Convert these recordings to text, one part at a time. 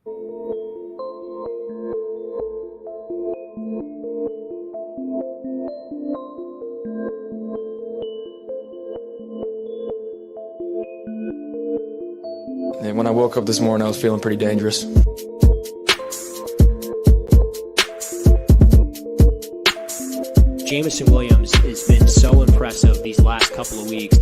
And when I woke up this morning, I was feeling pretty dangerous. Jamison Williams has been so impressive these last couple of weeks.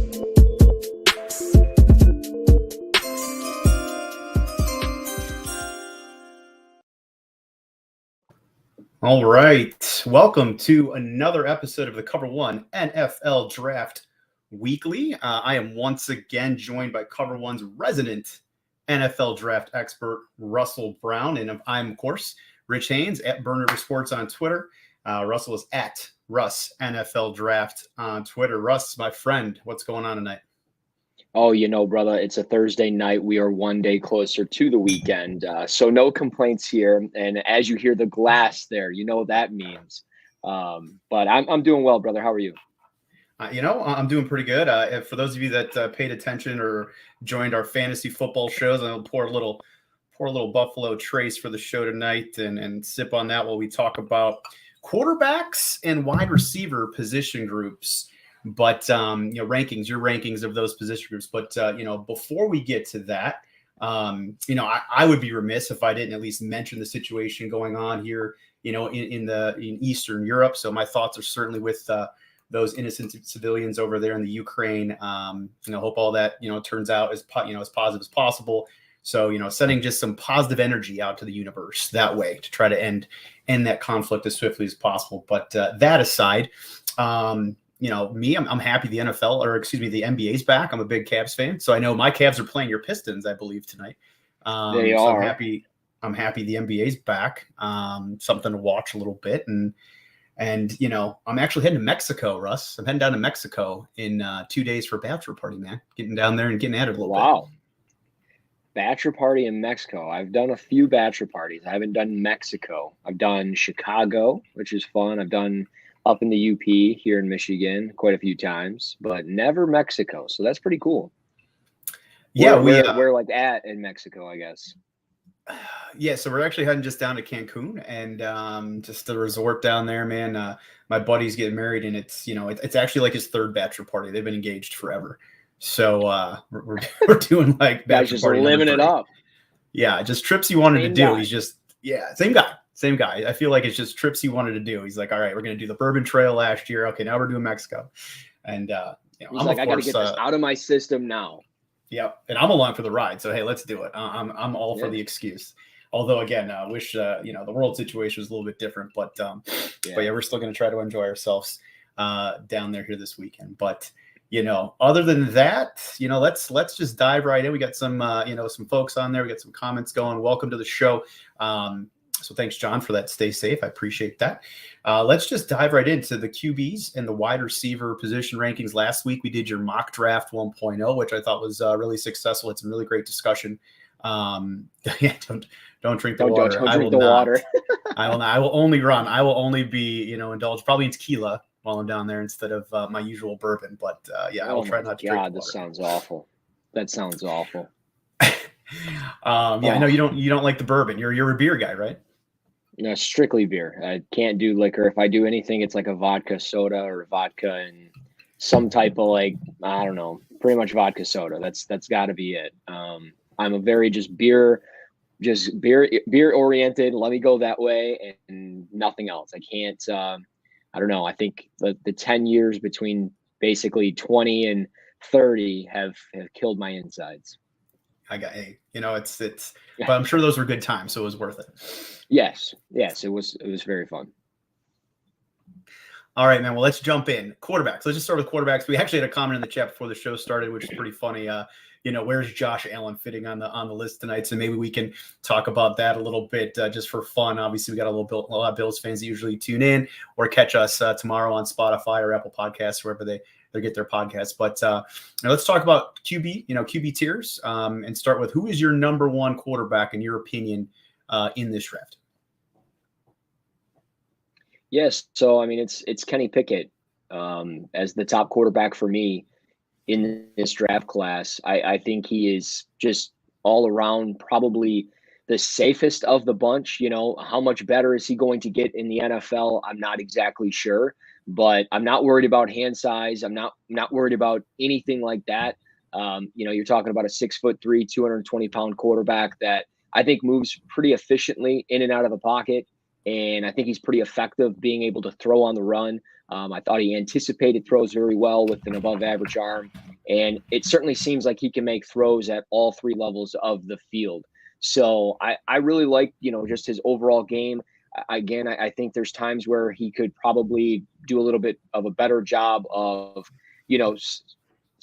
All right. Welcome to another episode of the Cover One NFL Draft Weekly. I am once again joined by Cover One's resident NFL draft expert, Russell Brown. And I'm, of course, Rich Haynes at Burner Sports on Twitter. Russell is at Russ NFL Draft on Twitter. Russ, my friend, what's going on tonight? Oh, brother, it's a Thursday night. We are one day closer to the weekend. So no complaints here. And as you hear the glass there, you know what that means. But I'm doing well, brother. How are you? I'm doing pretty good. For those of you that paid attention or joined our fantasy football shows, I'll pour a little Buffalo Trace for the show tonight and sip on that while we talk about quarterbacks and wide receiver position groups. But, your rankings of those position groups. But, before we get to that, I would be remiss if I didn't at least mention the situation going on here, in Eastern Europe. So my thoughts are certainly with those innocent civilians over there in the Ukraine. Hope all that, turns out as positive as possible. So, sending just some positive energy out to the universe that way to try to end that conflict as swiftly as possible. But that aside, I'm happy the NBA's back. I'm a big Cavs fan. So I know my Cavs are playing your Pistons, I believe, tonight. They are. I'm happy the NBA's back. Something to watch a little bit. And I'm actually heading to Mexico, Russ. I'm heading down to Mexico in 2 days for a bachelor party, man. Getting down there and getting at it a little bit. Wow. Bachelor party in Mexico. I've done a few bachelor parties. I haven't done Mexico. I've done Chicago, which is fun. I've done up in the UP here in Michigan quite a few times, but never Mexico. So that's pretty cool. Yeah, we're like at in Mexico, I guess. Yeah, so we're actually heading just down to Cancun and just the resort down there, man. My buddy's getting married, and it's actually like his third bachelor party. They've been engaged forever. So we're doing like guys just living it up. Yeah, just trips he wanted to do. Guy. He's just same guy. I feel like it's just trips he wanted to do. He's like, all right, we're gonna do the Bourbon Trail last year. Okay, now we're doing Mexico, and he's like, I gotta get this out of my system now. Yep, and I'm along for the ride. So hey, let's do it. I'm all for the excuse. Although again, I wish the world situation was a little bit different, but we're still gonna try to enjoy ourselves down there here this weekend. But other than that, let's just dive right in. We got some, some folks on there. We got some comments going. Welcome to the show. So thanks, John, for that. Stay safe. I appreciate that. Let's just dive right into the QBs and the wide receiver position rankings. Last week, we did your mock draft 1.0, which I thought was really successful. It's a really great discussion. Don't drink the water. Don't drink the water. I will only run. I will only be, indulge probably in tequila while I'm down there instead of my usual bourbon. But I will try not to drink the water. That sounds awful. That sounds awful. I know you don't like the bourbon. You're a beer guy, right? No, strictly beer. I can't do liquor. If I do anything, it's like a vodka soda or ppvodka and some type of pretty much vodka soda. That's got to be it. I'm a very just beer oriented. Let me go that way and nothing else. I can't. I don't know. I think the 10 years between basically 20 and 30 have killed my insides. It's but I'm sure those were good times, so it was worth it. Yes, it was very fun. All right, man. Well, let's jump in. Quarterbacks. Let's just start with quarterbacks. We actually had a comment in the chat before the show started, which is pretty funny. Where's Josh Allen fitting on the list tonight? So maybe we can talk about that a little bit just for fun. Obviously, we got a lot of Bills fans that usually tune in or catch us tomorrow on Spotify or Apple Podcasts, wherever they get their podcasts. But let's talk about QB tiers and start with who is your number one quarterback in your opinion in this draft? Yes. So, it's Kenny Pickett as the top quarterback for me in this draft class. I think he is just all around probably the safest of the bunch. How much better is he going to get in the NFL? I'm not exactly sure, but I'm not worried about hand size. I'm not worried about anything like that. You're talking about a 6'3", 220-pound quarterback that I think moves pretty efficiently in and out of the pocket. And I think he's pretty effective being able to throw on the run. I thought he anticipated throws very well with an above-average arm. And it certainly seems like he can make throws at all three levels of the field. So I really like, just his overall game. Again, I think there's times where he could probably do a little bit of a better job of,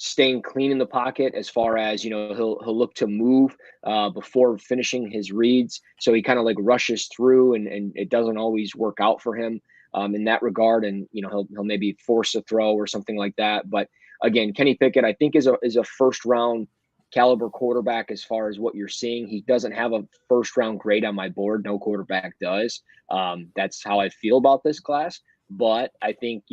staying clean in the pocket as far as, he'll look to move before finishing his reads. So he kind of like rushes through and it doesn't always work out for him in that regard. And, he'll maybe force a throw or something like that. But again, Kenny Pickett, I think is a first round caliber quarterback as far as what you're seeing. He doesn't have a first round grade on my board. No quarterback does. That's how I feel about this class. But I think,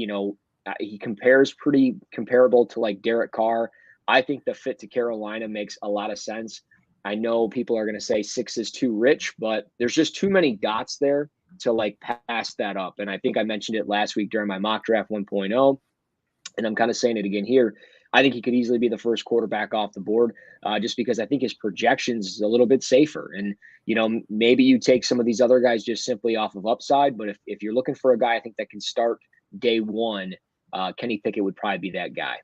he compares pretty comparable to like Derek Carr. I think the fit to Carolina makes a lot of sense. I know people are going to say 6 is too rich, but there's just too many dots there to like pass that up. And I think I mentioned it last week during my mock draft 1.0, and I'm kind of saying it again here. I think he could easily be the first quarterback off the board just because I think his projections is a little bit safer. And, maybe you take some of these other guys just simply off of upside. But if you're looking for a guy, I think that can start day one, Kenny Pickett would probably be that guy.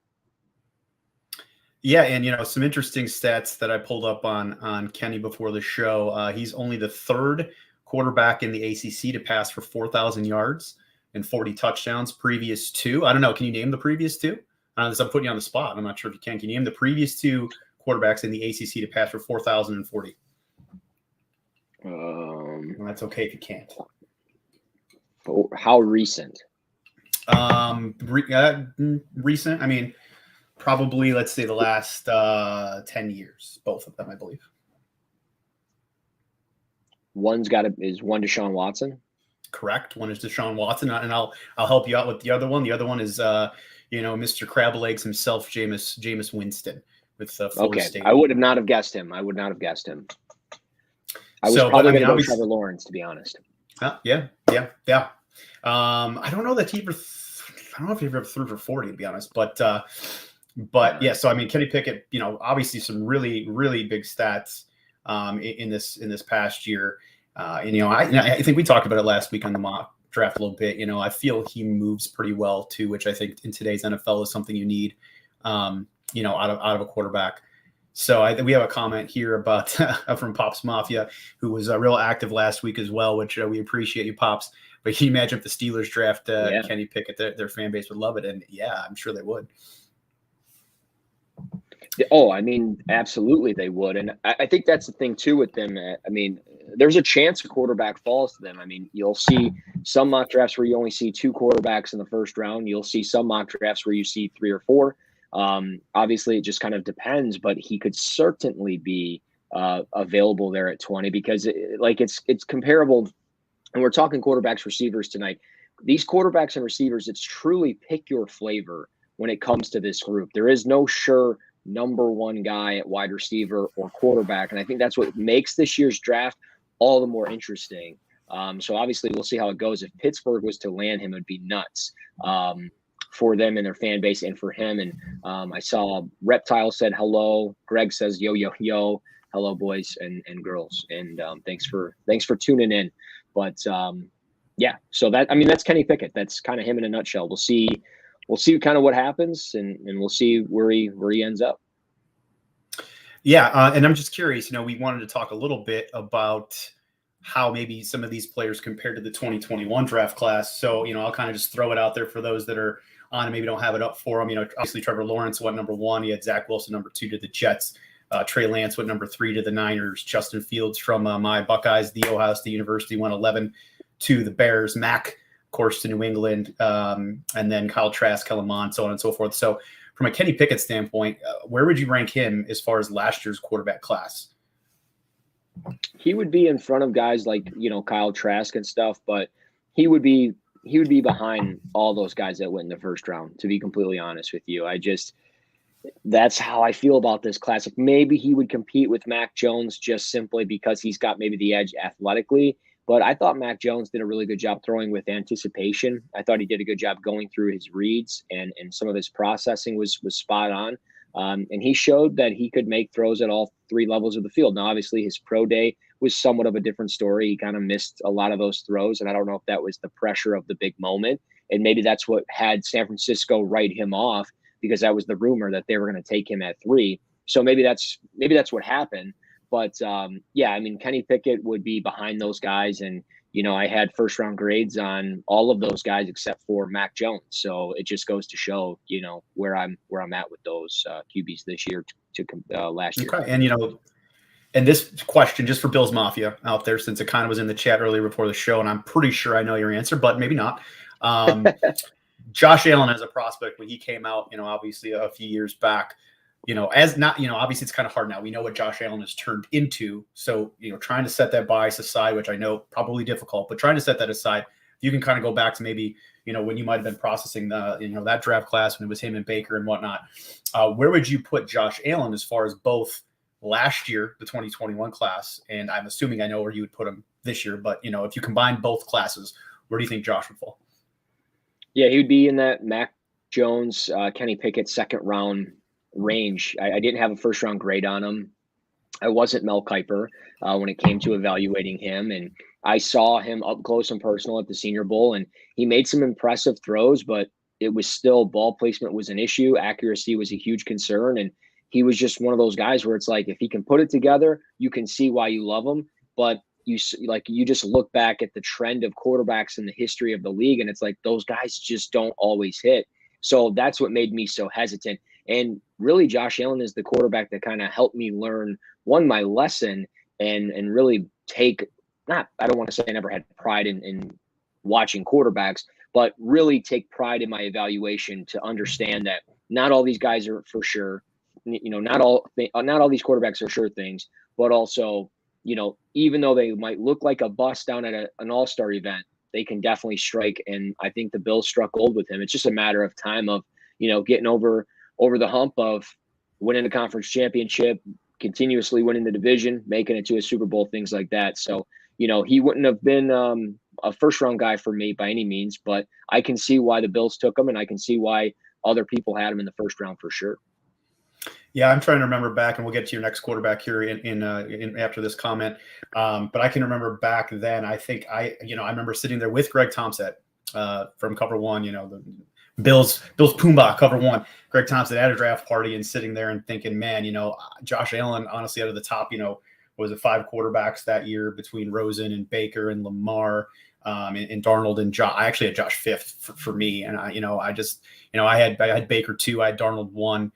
Yeah, and some interesting stats that I pulled up on Kenny before the show. He's only the third quarterback in the ACC to pass for 4,000 yards and 40 touchdowns. Previous two, I don't know. Can you name the previous two? I'm putting you on the spot. I'm not sure if you can. Can you name the previous two quarterbacks in the ACC to pass for 4,040? Well, that's okay if you can't. How recent? Recent. I mean, probably let's say the last 10 years. Both of them, I believe. Is one Deshaun Watson? Correct. One is Deshaun Watson, and I'll help you out with the other one. The other one is Mr. Crab Legs himself, Jameis Winston with Florida State. I would not have guessed him. I was probably going to go Trevor Lawrence, to be honest. Yeah. I don't know if he ever threw for 40, to be honest, but yeah. So I mean, Kenny Pickett, obviously some really, really big stats in this past year. I think we talked about it last week on the mock draft a little bit. I feel he moves pretty well too, which I think in today's NFL is something you need, out of a quarterback. So we have a comment here about from Pops Mafia, who was real active last week as well, which we appreciate you, Pops. But can you imagine if the Steelers draft Kenny Pickett, their fan base would love it. And yeah, I'm sure they would. Oh, I mean, absolutely they would. And I think that's the thing too with them. I mean, there's a chance a quarterback falls to them. I mean, you'll see some mock drafts where you only see 2 quarterbacks in the first round. You'll see some mock drafts where you see 3 or 4. Obviously, it just kind of depends, but he could certainly be available there at 20 because it's comparable. And we're talking quarterbacks, receivers tonight. These quarterbacks and receivers, it's truly pick your flavor when it comes to this group. There is no sure number one guy at wide receiver or quarterback. And I think that's what makes this year's draft all the more interesting. So obviously we'll see how it goes. If Pittsburgh was to land him, it'd be nuts for them and their fan base and for him. And I saw Reptile said hello. Greg says, yo, yo, yo. Hello, boys and girls. And thanks for tuning in. But yeah, so that's Kenny Pickett. That's kind of him in a nutshell. We'll see kind of what happens and we'll see where he ends up. Yeah. And I'm just curious, we wanted to talk a little bit about how maybe some of these players compared to the 2021 draft class. So, I'll kind of just throw it out there for those that are on and maybe don't have it up for them. Obviously Trevor Lawrence went number 1. He had Zach Wilson number 2 to the Jets. Trey Lance went number 3 to the Niners. Justin Fields from my Buckeyes, the Ohio State University, went 11 to the Bears. Mac, of course, to New England. And then Kyle Trask, Kellen Mond, so on and so forth. So from a Kenny Pickett standpoint, where would you rank him as far as last year's quarterback class? He would be in front of guys like, Kyle Trask and stuff, but he would be behind all those guys that went in the first round, to be completely honest with you. That's how I feel about this classic. Maybe he would compete with Mac Jones just simply because he's got maybe the edge athletically. But I thought Mac Jones did a really good job throwing with anticipation. I thought he did a good job going through his reads, and some of his processing was spot on. And he showed that he could make throws at all three levels of the field. Now, obviously, his pro day was somewhat of a different story. He kind of missed a lot of those throws, and I don't know if that was the pressure of the big moment. And maybe that's what had San Francisco write him off, because that was the rumor that they were going to take him at 3. So maybe that's what happened. But yeah, I mean, Kenny Pickett would be behind those guys, and I had first round grades on all of those guys except for Mac Jones. So it just goes to show, where I'm at with those QBs this year to last year. Okay, and this question just for Bills Mafia out there, since it kind of was in the chat earlier before the show, and I'm pretty sure I know your answer, but maybe not. Josh Allen as a prospect when he came out, obviously a few years back, obviously it's kind of hard now. We know what Josh Allen has turned into. So, trying to set that bias aside, which I know probably difficult, but trying to set that aside, you can kind of go back to maybe, when you might have been processing the, that draft class when it was him and Baker and whatnot. Where would you put Josh Allen as far as both last year, the 2021 class, and I'm assuming I know where you would put him this year, but, if you combine both classes, where do you think Josh would fall? Yeah, he would be in that Mac Jones, Kenny Pickett second round range. I didn't have a first round grade on him. I wasn't Mel Kiper when it came to evaluating him, and I saw him up close and personal at the Senior Bowl, and he made some impressive throws, but it was still ball placement was an issue. Accuracy was a huge concern, and he was just one of those guys where it's like, if he can put it together, you can see why you love him, but you just look back at the trend of quarterbacks in the history of the league, and it's like those guys just don't always hit. So that's what made me so hesitant. And really, Josh Allen is the quarterback that kind of helped me learn my lesson and really take, I don't want to say I never had pride in watching quarterbacks, but really take pride in my evaluation to understand that not all these guys are for sure. Not all these quarterbacks are sure things, but also, even though they might look like a bust down at an all-star event, they can definitely strike. And I think the Bills struck gold with him. It's just a matter of time of, getting over the hump of winning a conference championship, continuously winning the division, making it to a Super Bowl, things like that. So, he wouldn't have been a first-round guy for me by any means, but I can see why the Bills took him, and I can see why other people had him in the first round for sure. Yeah, I'm trying to remember back, and we'll get to your next quarterback here in after this comment. But I can remember back then. I think I remember sitting there with Greg Thompson from Cover One. The Bills Pumbaa Cover One. Greg Thompson at a draft party and sitting there and thinking, man, Josh Allen, honestly, out of the top, was it 5 quarterbacks that year between Rosen and Baker and Lamar. And Darnold and Josh. I actually had Josh 5th for me, and I had Baker 2, I had Darnold 1.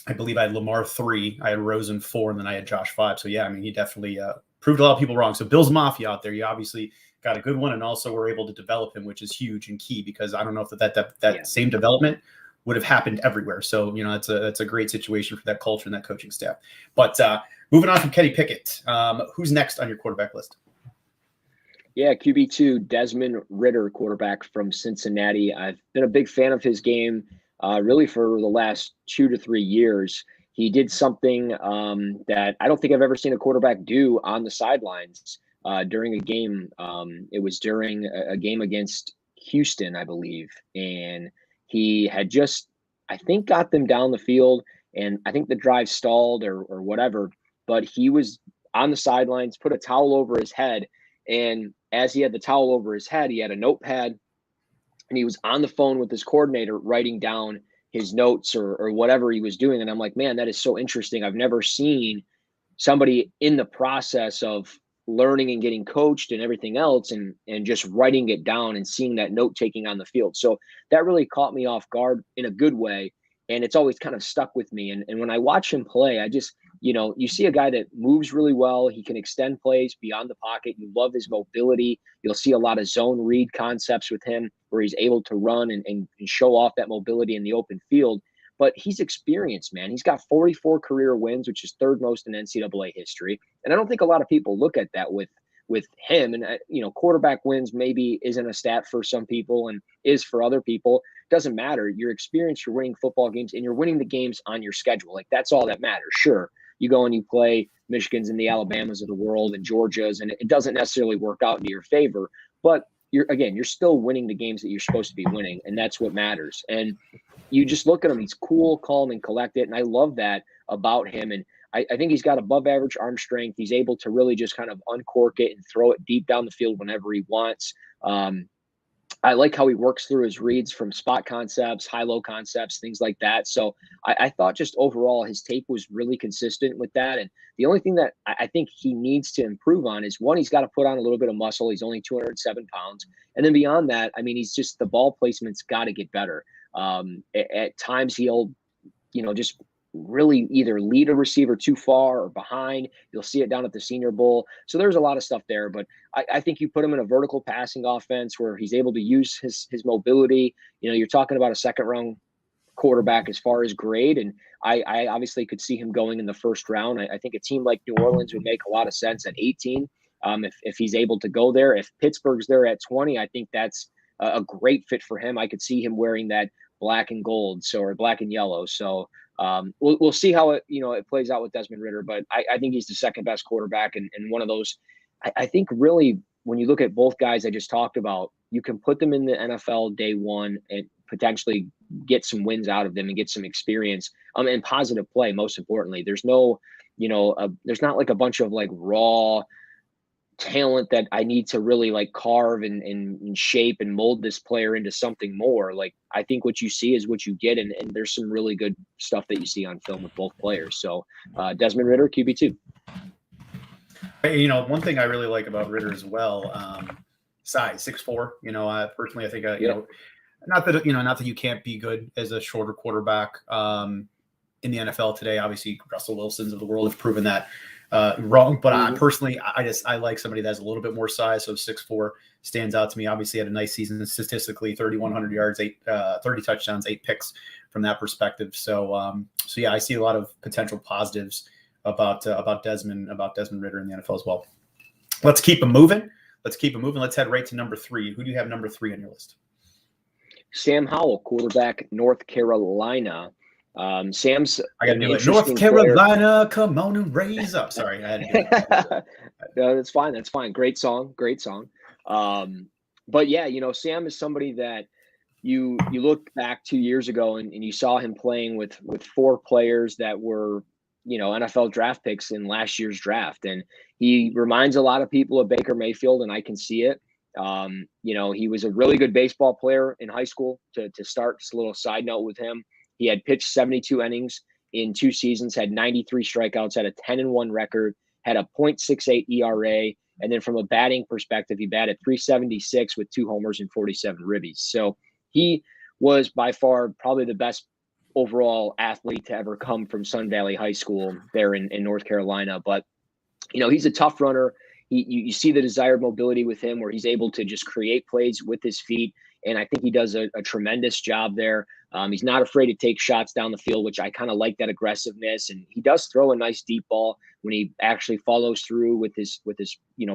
I believe I had Lamar 3, I had Rosen 4, and then I had Josh 5. So yeah, I mean, he definitely proved a lot of people wrong. So Bills Mafia out there, you obviously got a good one, and also were able to develop him, which is huge and key, because I don't know if that same development would have happened everywhere. So that's a great situation for that culture and that coaching staff. But moving on from Kenny Pickett, who's next on your quarterback list? Yeah, QB2, Desmond Ritter, quarterback from Cincinnati. I've been a big fan of his game really for the last 2 to 3 years. He did something that I don't think I've ever seen a quarterback do on the sidelines during a game. It was during a game against Houston, I believe. And he had just, I think, got them down the field, and I think the drive stalled or whatever. But he was on the sidelines, put a towel over his head. And as he had the towel over his head, he had a notepad, and he was on the phone with his coordinator writing down his notes or whatever he was doing. And I'm like, man, that is so interesting. I've never seen somebody in the process of learning and getting coached and everything else and just writing it down and seeing that note taking on the field. So that really caught me off guard in a good way. And it's always kind of stuck with me. And when I watch him play, I just, you see a guy that moves really well. He can extend plays beyond the pocket. You love his mobility. You'll see a lot of zone read concepts with him where he's able to run and show off that mobility in the open field. But he's experienced, man. He's got 44 career wins, which is 3rd most in NCAA history. And I don't think a lot of people look at that with him. And, quarterback wins maybe isn't a stat for some people and is for other people. doesn't matter. You're experienced, you're winning football games, and you're winning the games on your schedule. Like, that's all that matters. Sure, you go and you play Michigans and the Alabamas of the world and Georgias, and it doesn't necessarily work out into your favor, but you're still winning the games that you're supposed to be winning, and that's what matters. And you just look at him, he's cool, calm, and collected, and I love that about him. And I think he's got above average arm strength. He's able to really just kind of uncork it and throw it deep down the field whenever he wants. I like how he works through his reads from spot concepts, high-low concepts, things like that. So I thought just overall his tape was really consistent with that. And the only thing that I think he needs to improve on is, one, he's got to put on a little bit of muscle. He's only 207 pounds. And then beyond that, I mean, he's just, the ball placement's got to get better. At times he'll, just really either lead a receiver too far or behind. You'll see it down at the Senior Bowl. So there's a lot of stuff there, but I think you put him in a vertical passing offense where he's able to use his mobility. You're talking about a second round quarterback as far as grade. And I obviously could see him going in the first round. I think a team like New Orleans would make a lot of sense at 18. If he's able to go there. If Pittsburgh's there at 20, I think that's a great fit for him. I could see him wearing that black and gold, or black and yellow. So we'll see how it plays out with Desmond Ritter, but I think he's the second best quarterback and one of those. I think really when you look at both guys I just talked about, you can put them in the NFL day one and potentially get some wins out of them and get some experience and positive play. Most importantly, there's no, there's not like a bunch of like raw talent that I need to really like carve and shape and mold this player into something more. Like, I think what you see is what you get, and there's some really good stuff that you see on film with both players. So Desmond Ritter, QB2. One thing I really like about Ritter as well, size, 6'4". Personally, I think not that you can't be good as a shorter quarterback in the NFL today. Obviously, Russell Wilsons of the world have proven that wrong, but I personally, I like somebody that has a little bit more size. So 6'4" stands out to me. Obviously had a nice season statistically, 3,100 yards, 30 touchdowns, 8 picks from that perspective. So yeah, I see a lot of potential positives about Desmond Ritter in the NFL as well. Let's keep him moving. Let's head right to number 3. Who do you have number 3 on your list? Sam Howell, quarterback, North Carolina. Sam's I gotta do it. North Carolina, come on and raise up. Sorry, I had to do it. No, that's fine. Great song. But yeah, Sam is somebody that you look back 2 years ago and you saw him playing with 4 players that were, NFL draft picks in last year's draft. And he reminds a lot of people of Baker Mayfield, and I can see it. He was a really good baseball player in high school to start. Just a little side note with him. He had pitched 72 innings in 2 seasons, had 93 strikeouts, had a 10-1 record, had a .68 ERA. And then from a batting perspective, he batted .376 with 2 homers and 47 ribbies. So he was by far probably the best overall athlete to ever come from Sun Valley High School there in North Carolina. But, he's a tough runner. You see the desired mobility with him where he's able to just create plays with his feet. And I think he does a tremendous job there. He's not afraid to take shots down the field, which I kind of like that aggressiveness. And he does throw a nice deep ball when he actually follows through with his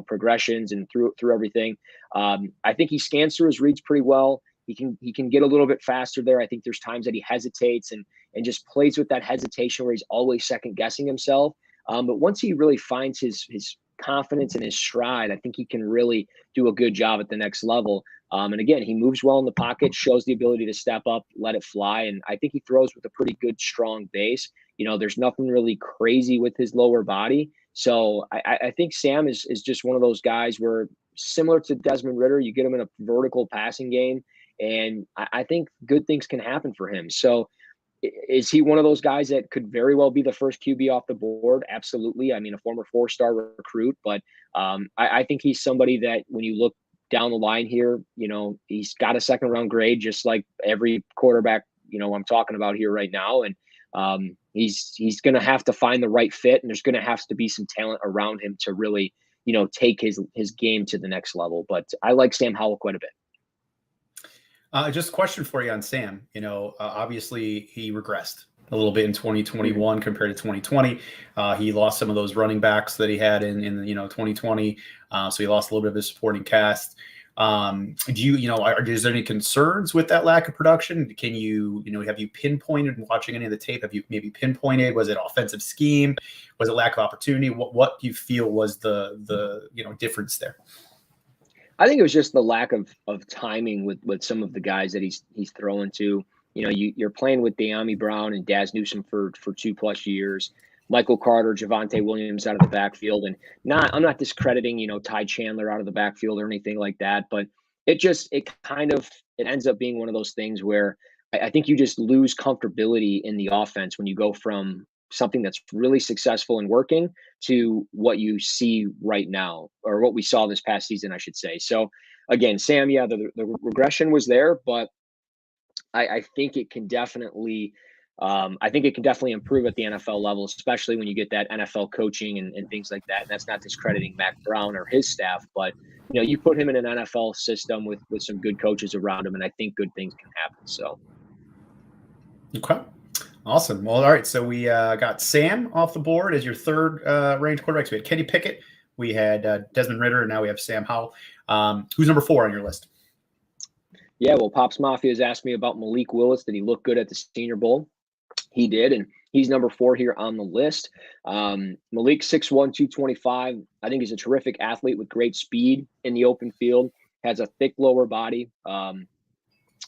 progressions and through everything. I think he scans through his reads pretty well. He can get a little bit faster there. I think there's times that he hesitates and just plays with that hesitation where he's always second guessing himself. But once he really finds his confidence and his stride, I think he can really do a good job at the next level. And again, he moves well in the pocket, shows the ability to step up, let it fly. And I think he throws with a pretty good, strong base. There's nothing really crazy with his lower body. So I think Sam is just one of those guys where, similar to Desmond Ritter, you get him in a vertical passing game, and I think good things can happen for him. So is he one of those guys that could very well be the first QB off the board? Absolutely. I mean, a former 4-star recruit, but I think he's somebody that when you look down the line here, he's got a second round grade, just like every quarterback, I'm talking about here right now. And he's going to have to find the right fit, and there's going to have to be some talent around him to really, take his game to the next level. But I like Sam Howell quite a bit. Just a question for you on Sam. Obviously he regressed a little bit in 2021 compared to 2020. He lost some of those running backs that he had in 2020. So he lost a little bit of his supporting cast. Do you, is there any concerns with that lack of production? Can you, have you pinpointed watching any of the tape? Have you maybe pinpointed, was it offensive scheme? Was it lack of opportunity? What do you feel was the difference there? I think it was just the lack of timing with some of the guys that he's throwing to. You're playing with De'Ami Brown and Daz Newsome for 2+ years. Michael Carter, Javonte Williams out of the backfield, and I'm not discrediting Ty Chandler out of the backfield or anything like that, but it ends up being one of those things where I think you just lose comfortability in the offense when you go from something that's really successful and working to what you see right now, or what we saw this past season, I should say. So again, Sam, the regression was there, but I think it can definitely improve at the NFL level, especially when you get that NFL coaching and things like that. And that's not discrediting Mac Brown or his staff, but you put him in an NFL system with some good coaches around him, and I think good things can happen. So, okay, awesome. Well, all right. So we got Sam off the board as your third range quarterback. So we had Kenny Pickett, we had Desmond Ritter, and now we have Sam Howell. Who's number 4 on your list? Yeah, well, Pops Mafia has asked me about Malik Willis. Did he look good at the Senior Bowl? He did, and he's number 4 here on the list. Malik, 6'1", 225. I think he's a terrific athlete with great speed in the open field, has a thick lower body,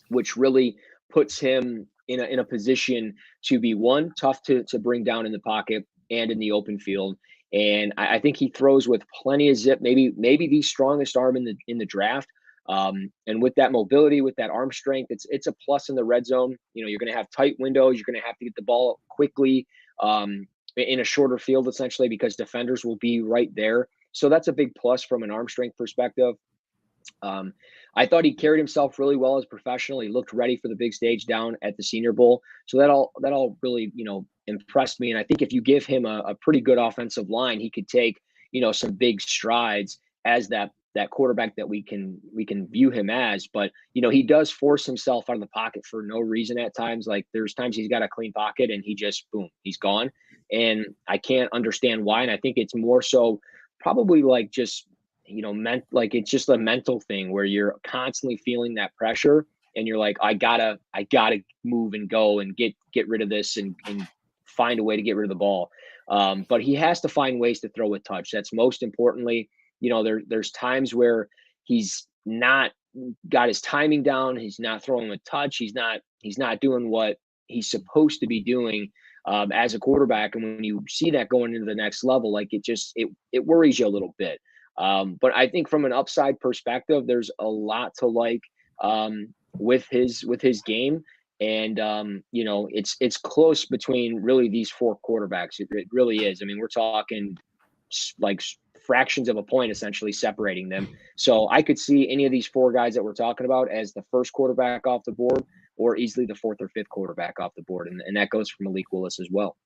which really puts him in a position to be, one, tough to bring down in the pocket and in the open field. And I think he throws with plenty of zip, maybe the strongest arm in the draft. And with that mobility, with that arm strength, it's a plus in the red zone. You're going to have tight windows. You're going to have to get the ball quickly in a shorter field, essentially, because defenders will be right there. So that's a big plus from an arm strength perspective. I thought he carried himself really well as a professional. He looked ready for the big stage down at the Senior Bowl. So that all really, impressed me. And I think if you give him a pretty good offensive line, he could take, some big strides as that quarterback that we can view him as. But he does force himself out of the pocket for no reason at times. Like there's times he's got a clean pocket and he just boom, he's gone, and I can't understand why. And I think it's more so probably like just it's just a mental thing where you're constantly feeling that pressure and you're like, I gotta move and go and get rid of this and find a way to get rid of the ball. But he has to find ways to throw with touch. That's most importantly. There's times where he's not got his timing down. He's not throwing with touch. He's not doing what he's supposed to be doing as a quarterback. And when you see that going into the next level, like it worries you a little bit. But I think from an upside perspective, there's a lot to like with his game. And it's close between really these 4 quarterbacks. It really is. I mean, we're talking like fractions of a point essentially separating them. So I could see any of these 4 guys that we're talking about as the first quarterback off the board, or easily the 4th or 5th quarterback off the board. And that goes for Malik Willis as well.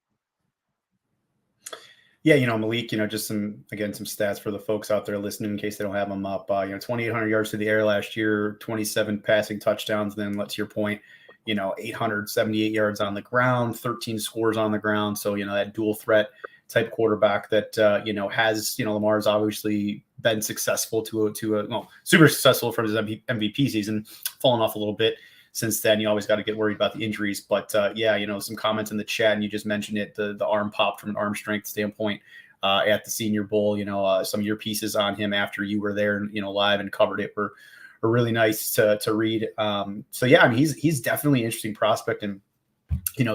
Yeah, Malik, just some stats for the folks out there listening in case they don't have them up. 2,800 yards through the air last year, 27 passing touchdowns. Then, to your point, 878 yards on the ground, 13 scores on the ground. So, that dual threat type quarterback that, has, Lamar's obviously been successful super successful from his MVP season, fallen off a little bit since then. You always got to get worried about the injuries, but some comments in the chat, and you just mentioned it, the arm pop from an arm strength standpoint at the Senior Bowl. Some of your pieces on him after you were there, live and covered it were really nice to read. He's definitely an interesting prospect. And,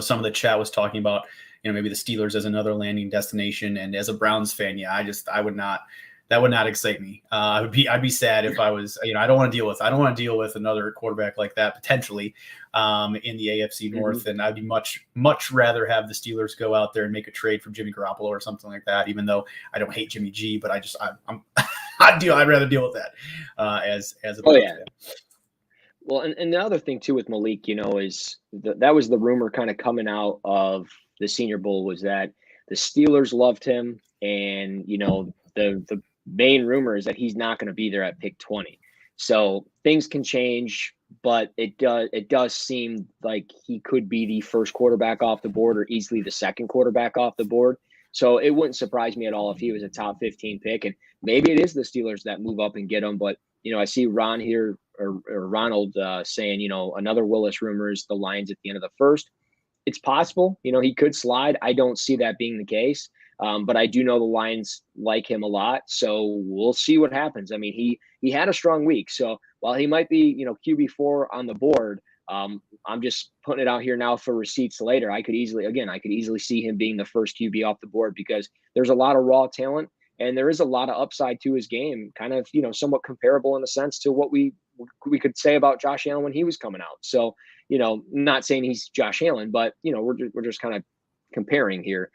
some of the chat was talking about, maybe the Steelers as another landing destination. And as a Browns fan, that would not excite me. I'd be sad if I was, I don't want to deal with another quarterback like that potentially in the AFC North. Mm-hmm. And I'd be much rather have the Steelers go out there and make a trade for Jimmy Garoppolo or something like that, even though I don't hate Jimmy G, but I'd rather deal with that as a fan. Well, and the other thing too with Malik, is that was the rumor kind of coming out of the Senior Bowl, was that the Steelers loved him, and the main rumor is that he's not going to be there at pick 20. So things can change, but it does seem like he could be the first quarterback off the board, or easily the second quarterback off the board. So it wouldn't surprise me at all if he was a top 15 pick, and maybe it is the Steelers that move up and get him. But I see Ron here or Ronald saying, another Willis rumors the Lions at the end of the first. It's possible, he could slide. I don't see that being the case. But I do know the Lions like him a lot. So we'll see what happens. I mean, he had a strong week. So while he might be, QB4 on the board, I'm just putting it out here now for receipts later. I could easily see him being the first QB off the board because there's a lot of raw talent and there is a lot of upside to his game, kind of, somewhat comparable in a sense to what we could say about Josh Allen when he was coming out. So, not saying he's Josh Allen, but, we're just kind of comparing here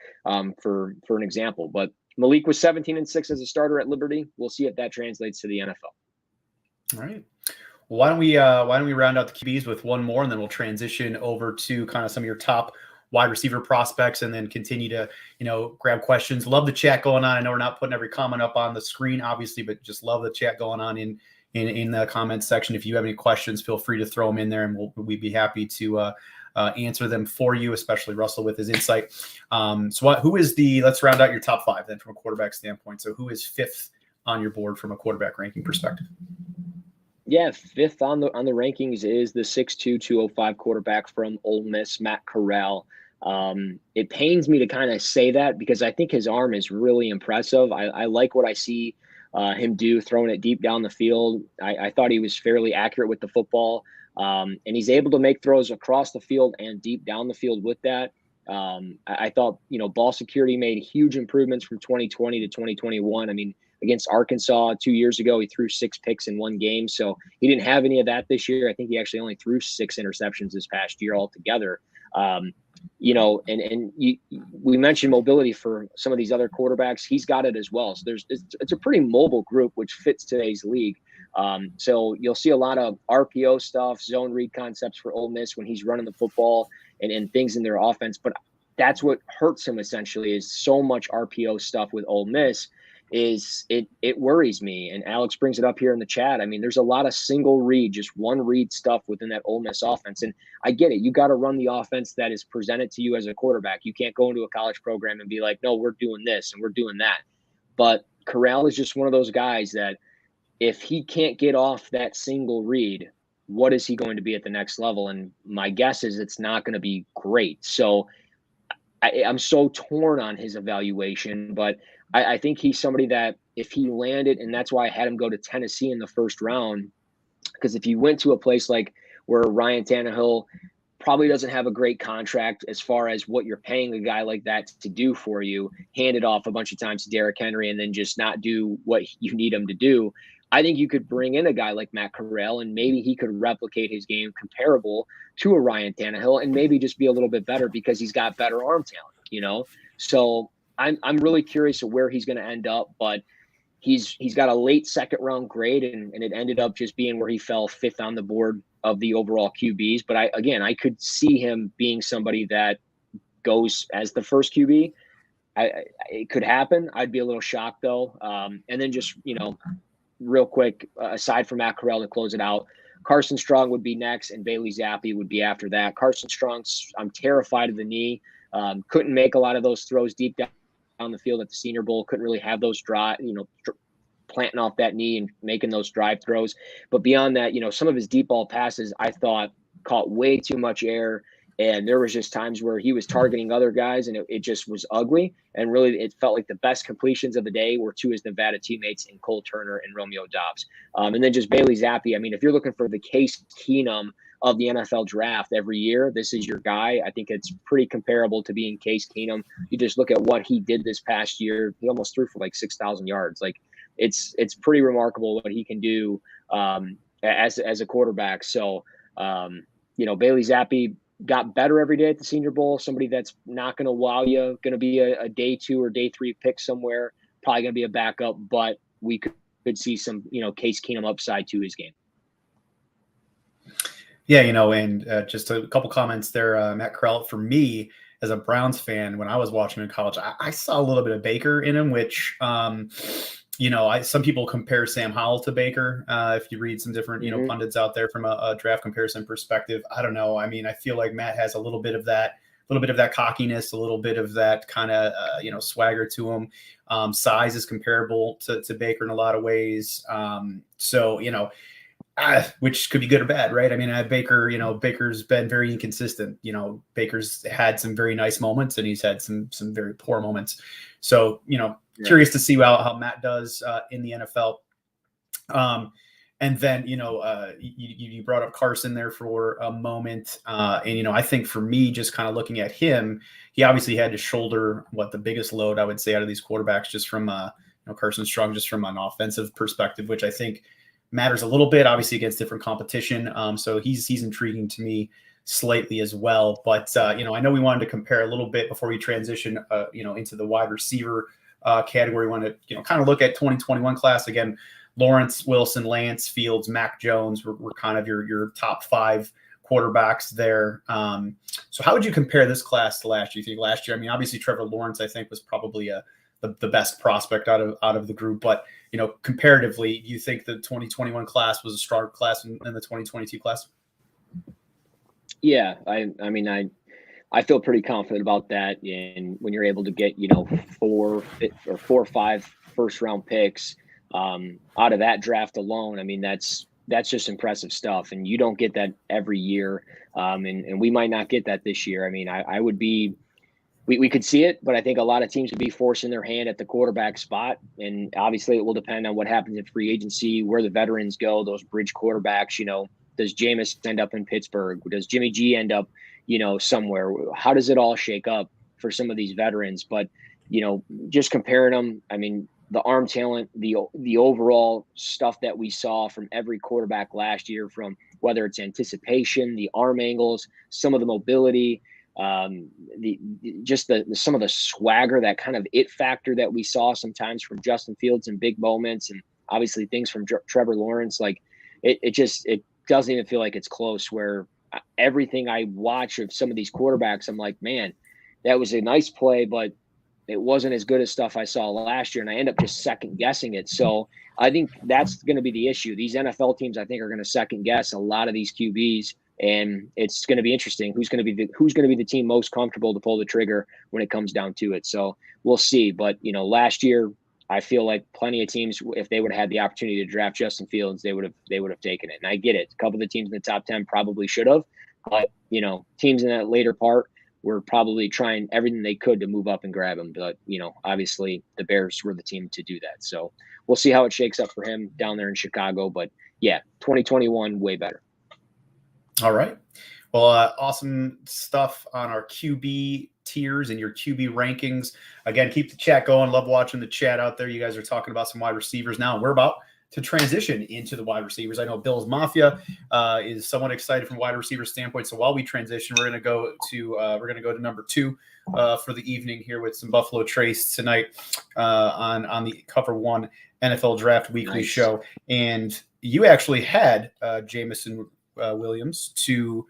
for an example. But Malik was 17-6 as a starter at Liberty. We'll see if that translates to the NFL. All right. Well, why don't we round out the QBs with one more, and then we'll transition over to kind of some of your top wide receiver prospects, and then continue to grab questions. Love the chat going on. I know we're not putting every comment up on the screen, obviously, but just love the chat going on in the comments section. If you have any questions, feel free to throw them in there, and we'd be happy to answer them for you, especially Russell with his insight. Let's round out your top five then from a quarterback standpoint. So who is fifth on your board from a quarterback ranking perspective? Yeah, fifth on the rankings is the 6'2", 205 quarterback from Ole Miss, Matt Corral. It pains me to kind of say that because I think his arm is really impressive. I like what I see him do, throwing it deep down the field. I thought he was fairly accurate with the football. And he's able to make throws across the field and deep down the field with that. I thought, ball security made huge improvements from 2020 to 2021. I mean, against Arkansas 2 years ago, he threw 6 picks in one game. So he didn't have any of that this year. I think he actually only threw 6 interceptions this past year altogether. We mentioned mobility for some of these other quarterbacks. He's got it as well. So it's a pretty mobile group, which fits today's league. So you'll see a lot of RPO stuff, zone read concepts for Ole Miss when he's running the football and things in their offense. But that's what hurts him essentially is so much RPO stuff with Ole Miss is it worries me. And Alex brings it up here in the chat. I mean, there's a lot of single read, just one read stuff within that Ole Miss offense. And I get it. You got to run the offense that is presented to you as a quarterback. You can't go into a college program and be like, no, we're doing this and we're doing that. But Corral is just one of those guys that if he can't get off that single read, what is he going to be at the next level? And my guess is it's not going to be great. So I'm so torn on his evaluation, but I think he's somebody that if he landed, and that's why I had him go to Tennessee in the first round, because if you went to a place like where Ryan Tannehill probably doesn't have a great contract as far as what you're paying a guy like that to do for you, hand it off a bunch of times to Derrick Henry and then just not do what you need him to do. I think you could bring in a guy like Matt Corral and maybe he could replicate his game comparable to a Ryan Tannehill and maybe just be a little bit better because he's got better arm talent, So I'm really curious of where he's going to end up, but he's got a late second round grade and it ended up just being where he fell fifth on the board of the overall QBs. But I could see him being somebody that goes as the first QB. It could happen. I'd be a little shocked though. And then just, real quick, aside from Matt Corral to close it out, Carson Strong would be next and Bailey Zappi would be after that. Carson Strong, I'm terrified of the knee. Couldn't make a lot of those throws deep down the field at the Senior Bowl. Couldn't really have those planting off that knee and making those drive throws. But beyond that, some of his deep ball passes I thought caught way too much air. And there was just times where he was targeting other guys and it just was ugly. And really, it felt like the best completions of the day were to his Nevada teammates in Cole Turner and Romeo Doubs. And then just Bailey Zappi. I mean, if you're looking for the Case Keenum of the NFL draft every year, this is your guy. I think it's pretty comparable to being Case Keenum. You just look at what he did this past year. He almost threw for like 6,000 yards. Like it's pretty remarkable what he can do as a quarterback. So, Bailey Zappi got better every day at the Senior Bowl. Somebody that's not going to wow you, going to be a day 2 or day 3 pick somewhere, probably going to be a backup, but we could see some, Case Keenum upside to his game. Yeah, and just a couple comments there, Matt Corral. For me, as a Browns fan, when I was watching him in college, I saw a little bit of Baker in him, which, some people compare Sam Howell to Baker. If you read some different, pundits out there from a draft comparison perspective, I don't know. I mean, I feel like Matt has a little bit of that little bit of that cockiness, a little bit of that kind of swagger to him. Size is comparable to Baker in a lot of ways. Which could be good or bad, right? I mean, Baker, Baker's been very inconsistent. Baker's had some very nice moments and he's had some very poor moments. So, curious to see how Matt does in the NFL. And then, you brought up Carson there for a moment. And I think for me, just kind of looking at him, he obviously had to shoulder the biggest load, I would say, out of these quarterbacks, just from, Carson Strong, just from an offensive perspective, which I think matters a little bit, obviously, against different competition. So he's intriguing to me slightly as well. But, I know we wanted to compare a little bit before we transition, into the wide receiver category. We want to, kind of look at 2021 class again. Lawrence, Wilson, Lance, Fields, Mac Jones were kind of your top 5 quarterbacks there. So how would you compare this class to last year? You think last year, I mean, obviously Trevor Lawrence, I think, was probably the best prospect out of the group, but comparatively, do you think the 2021 class was a stronger class than the 2022 class? Yeah, I mean, I feel pretty confident about that. And when you're able to get 4 or 5 first round picks out of that draft alone, I mean, that's just impressive stuff. And you don't get that every year. And we might not get that this year. I mean, I would be, we could see it, but I think a lot of teams would be forcing their hand at the quarterback spot. And obviously it will depend on what happens in free agency, where the veterans go, those bridge quarterbacks. Does Jameis end up in Pittsburgh? Does Jimmy G end up, somewhere? How does it all shake up for some of these veterans? But, just comparing them, I mean, the arm talent, the overall stuff that we saw from every quarterback last year, from whether it's anticipation, the arm angles, some of the mobility, some of the swagger, that kind of it factor that we saw sometimes from Justin Fields in big moments, and obviously things from Trevor Lawrence. Like it doesn't even feel like it's close. Where everything I watch of some of these quarterbacks, I'm like, man, that was a nice play, but it wasn't as good as stuff I saw last year, and I end up just second guessing it. So I think that's going to be the issue. These NFL teams, I think, are going to second guess a lot of these QBs, and it's going to be interesting who's going to be the team most comfortable to pull the trigger when it comes down to it. So we'll see. But last year, I feel like plenty of teams, if they would have had the opportunity to draft Justin Fields, they would have taken it. And I get it. A couple of the teams in the top 10 probably should have, but teams in that later part were probably trying everything they could to move up and grab him. But, obviously the Bears were the team to do that. So we'll see how it shakes up for him down there in Chicago. But yeah, 2021, way better. All right. Well, awesome stuff on our QB tiers and your QB rankings. Again, keep the chat going. Love watching the chat out there. You guys are talking about some wide receivers now. We're about to transition into the wide receivers. I know Bill's Mafia is somewhat excited from a wide receiver standpoint. So while we transition, we're going to go to number 2 for the evening here with some Buffalo Trace tonight on the Cover 1 NFL Draft Weekly show. And you actually had Jamison Williams to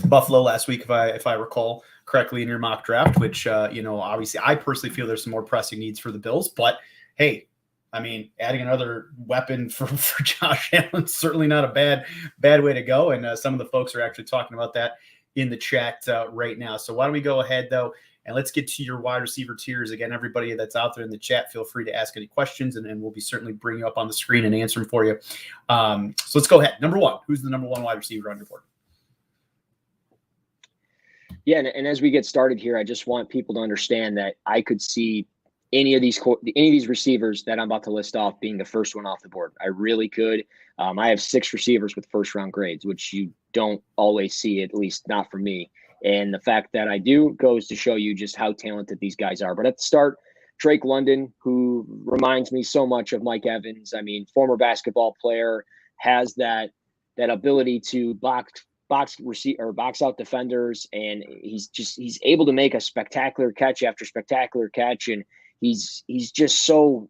Buffalo last week, if I recall correctly, in your mock draft, which obviously I personally feel there's some more pressing needs for the Bills. But hey, I mean, adding another weapon for Josh Allen is certainly not a bad way to go. And some of the folks are actually talking about that in the chat right now. So why don't we go ahead, though, and let's get to your wide receiver tiers. Again, everybody that's out there in the chat, feel free to ask any questions, and we'll be certainly bringing you up on the screen and answer them for you. So let's go ahead. Number 1, who's the number 1 wide receiver on your board? Yeah, and as we get started here, I just want people to understand that I could see any of these receivers that I'm about to list off being the first one off the board. I really could. I have 6 receivers with first round grades, which you don't always see, at least not for me. And the fact that I do goes to show you just how talented these guys are. But at the start, Drake London, who reminds me so much of Mike Evans. I mean, former basketball player, has that ability to box out defenders, and he's able to make a spectacular catch after spectacular catch, and he's so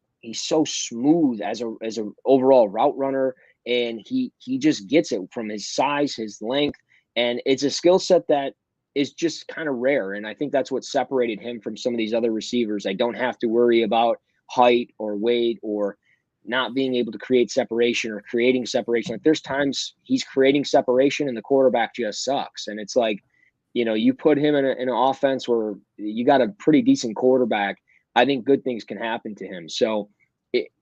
smooth as a overall route runner, and he just gets it from his size, his length, and it's a skill set that is just kind of rare. And I think that's what separated him from some of these other receivers. I don't have to worry about height or weight or not being able to create separation or creating separation. Like, there's times he's creating separation and the quarterback just sucks. And it's like, you put him in an offense where you got a pretty decent quarterback, I think good things can happen to him. So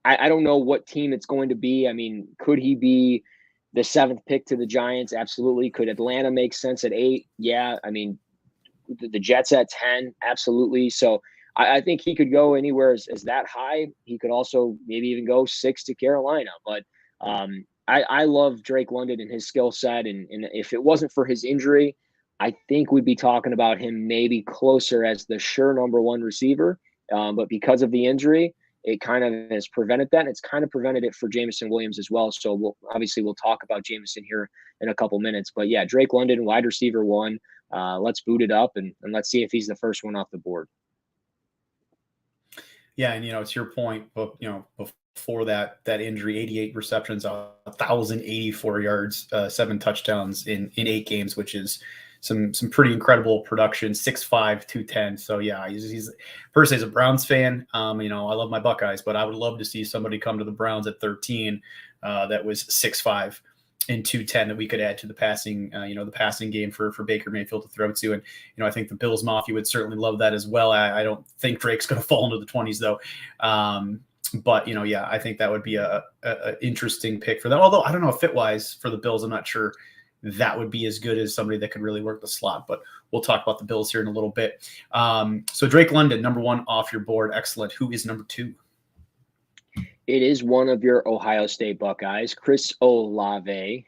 I don't know what team it's going to be. I mean, could he be the 7th pick to the Giants? Absolutely. Could Atlanta make sense at 8? Yeah. I mean, the Jets at 10? Absolutely. So I think he could go anywhere as that high. He could also maybe even go 6 to Carolina. But I love Drake London and his skill set. And if it wasn't for his injury, I think we'd be talking about him maybe closer as the sure number 1 receiver. But because of the injury, it kind of has prevented that. And it's kind of prevented it for Jamison Williams as well. So we'll talk about Jamison here in a couple minutes. But yeah, Drake London, wide receiver 1. Let's boot it up and let's see if he's the first one off the board. Yeah, and to your point, but before that injury, 88 receptions, 1,084 yards, 7 touchdowns in 8 games, which is some pretty incredible production. 6'5", 210. So yeah, he's personally, as a Browns fan, I love my Buckeyes, but I would love to see somebody come to the Browns at 13 that was 6'5" and 210 that we could add to the passing, the passing game for Baker Mayfield to throw to. And, I think the Bills Mafia would certainly love that as well. I don't think Drake's going to fall into the 20s though. But, I think that would be a interesting pick for them. Although I don't know, fit wise for the Bills, I'm not sure that would be as good as somebody that could really work the slot, but we'll talk about the Bills here in a little bit. So Drake London, number 1 off your board. Excellent. Who is number 2? It is one of your Ohio State Buckeyes, Chris Olave,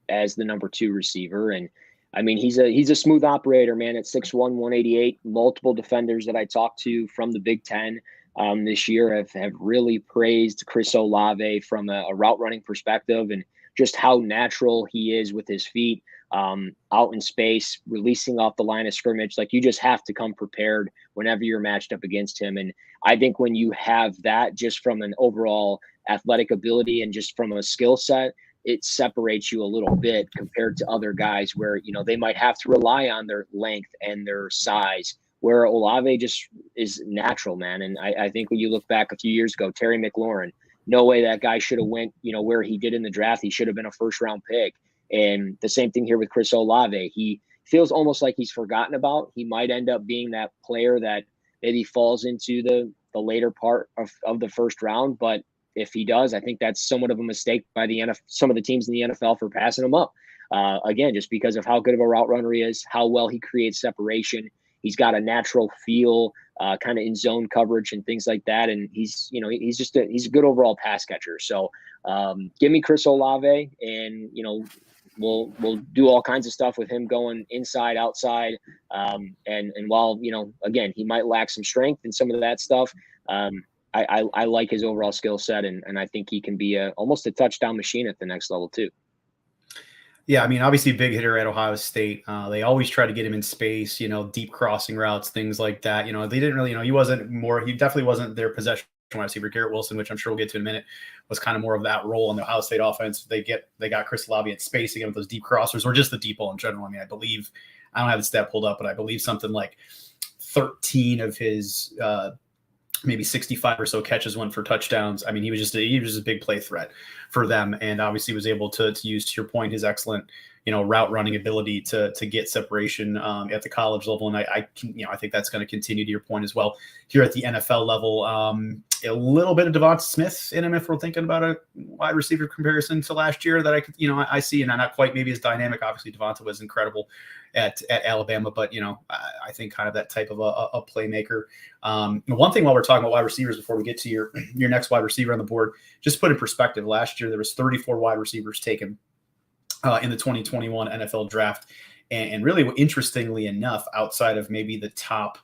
as the number 2 receiver. And I mean, he's a smooth operator, man, at 6'1", 188. Multiple defenders that I talked to from the Big Ten this year have really praised Chris Olave from a route running perspective and just how natural he is with his feet out in space, releasing off the line of scrimmage. Like, you just have to come prepared whenever you're matched up against him. And I think when you have that, just from an overall athletic ability and just from a skill set, it separates you a little bit compared to other guys where, they might have to rely on their length and their size, where Olave just is natural, man. And I think when you look back a few years ago, Terry McLaurin, no way that guy should have went, where he did in the draft. He should have been a 1st-round pick. And the same thing here with Chris Olave. He feels almost like he's forgotten about. He might end up being that player that maybe falls into the later part of the 1st round. But if he does, I think that's somewhat of a mistake by some of the teams in the NFL for passing him up. Again, just because of how good of a route runner he is, how well he creates separation. He's got a natural feel, kind of in zone coverage and things like that. And he's a good overall pass catcher. So give me Chris Olave, and, we'll do all kinds of stuff with him going inside, outside. And while, again, he might lack some strength and some of that stuff, I like his overall skill set, and I think he can be almost a touchdown machine at the next level too. Yeah, I mean, obviously big hitter at Ohio State. They always try to get him in space, deep crossing routes, things like that. They didn't really, he definitely wasn't their possession wide receiver. Garrett Wilson, which I'm sure we'll get to in a minute, was kind of more of that role in the Ohio State offense. They got Chris Olave at space again with those deep crossers, or just the deep ball in general. I mean, I don't have the stat pulled up, but I believe something like 13 of his maybe 65 or so catches went for touchdowns. I mean, he was just a big play threat for them, and obviously was able to use, to your point, his excellent route running ability to get separation at the college level. And I think that's going to continue, to your point as well, here at the NFL level. A little bit of Devonte Smith in him if we're thinking about a wide receiver comparison to last year that I could, I see, and not quite maybe as dynamic. Obviously, Devonte was incredible at Alabama, but I think kind of that type of a playmaker. One thing while we're talking about wide receivers, before we get to your next wide receiver on the board, just put in perspective, last year there was 34 wide receivers taken in the 2021 NFL draft. And really, interestingly enough, outside of maybe the top,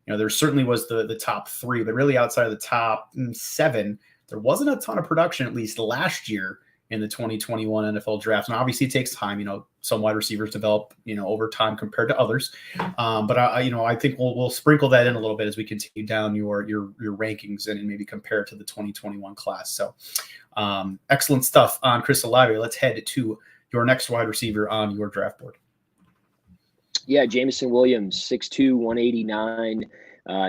there certainly was the top 3, but really outside of the top 7, there wasn't a ton of production, at least last year, in the 2021 NFL draft. And obviously it takes time, some wide receivers develop, over time compared to others. But I think we'll sprinkle that in a little bit as we continue down your rankings and maybe compare it to the 2021 class. So excellent stuff on Chris Olave. Let's head to your next wide receiver on your draft board. Yeah, Jamison Williams, 6'2", 189,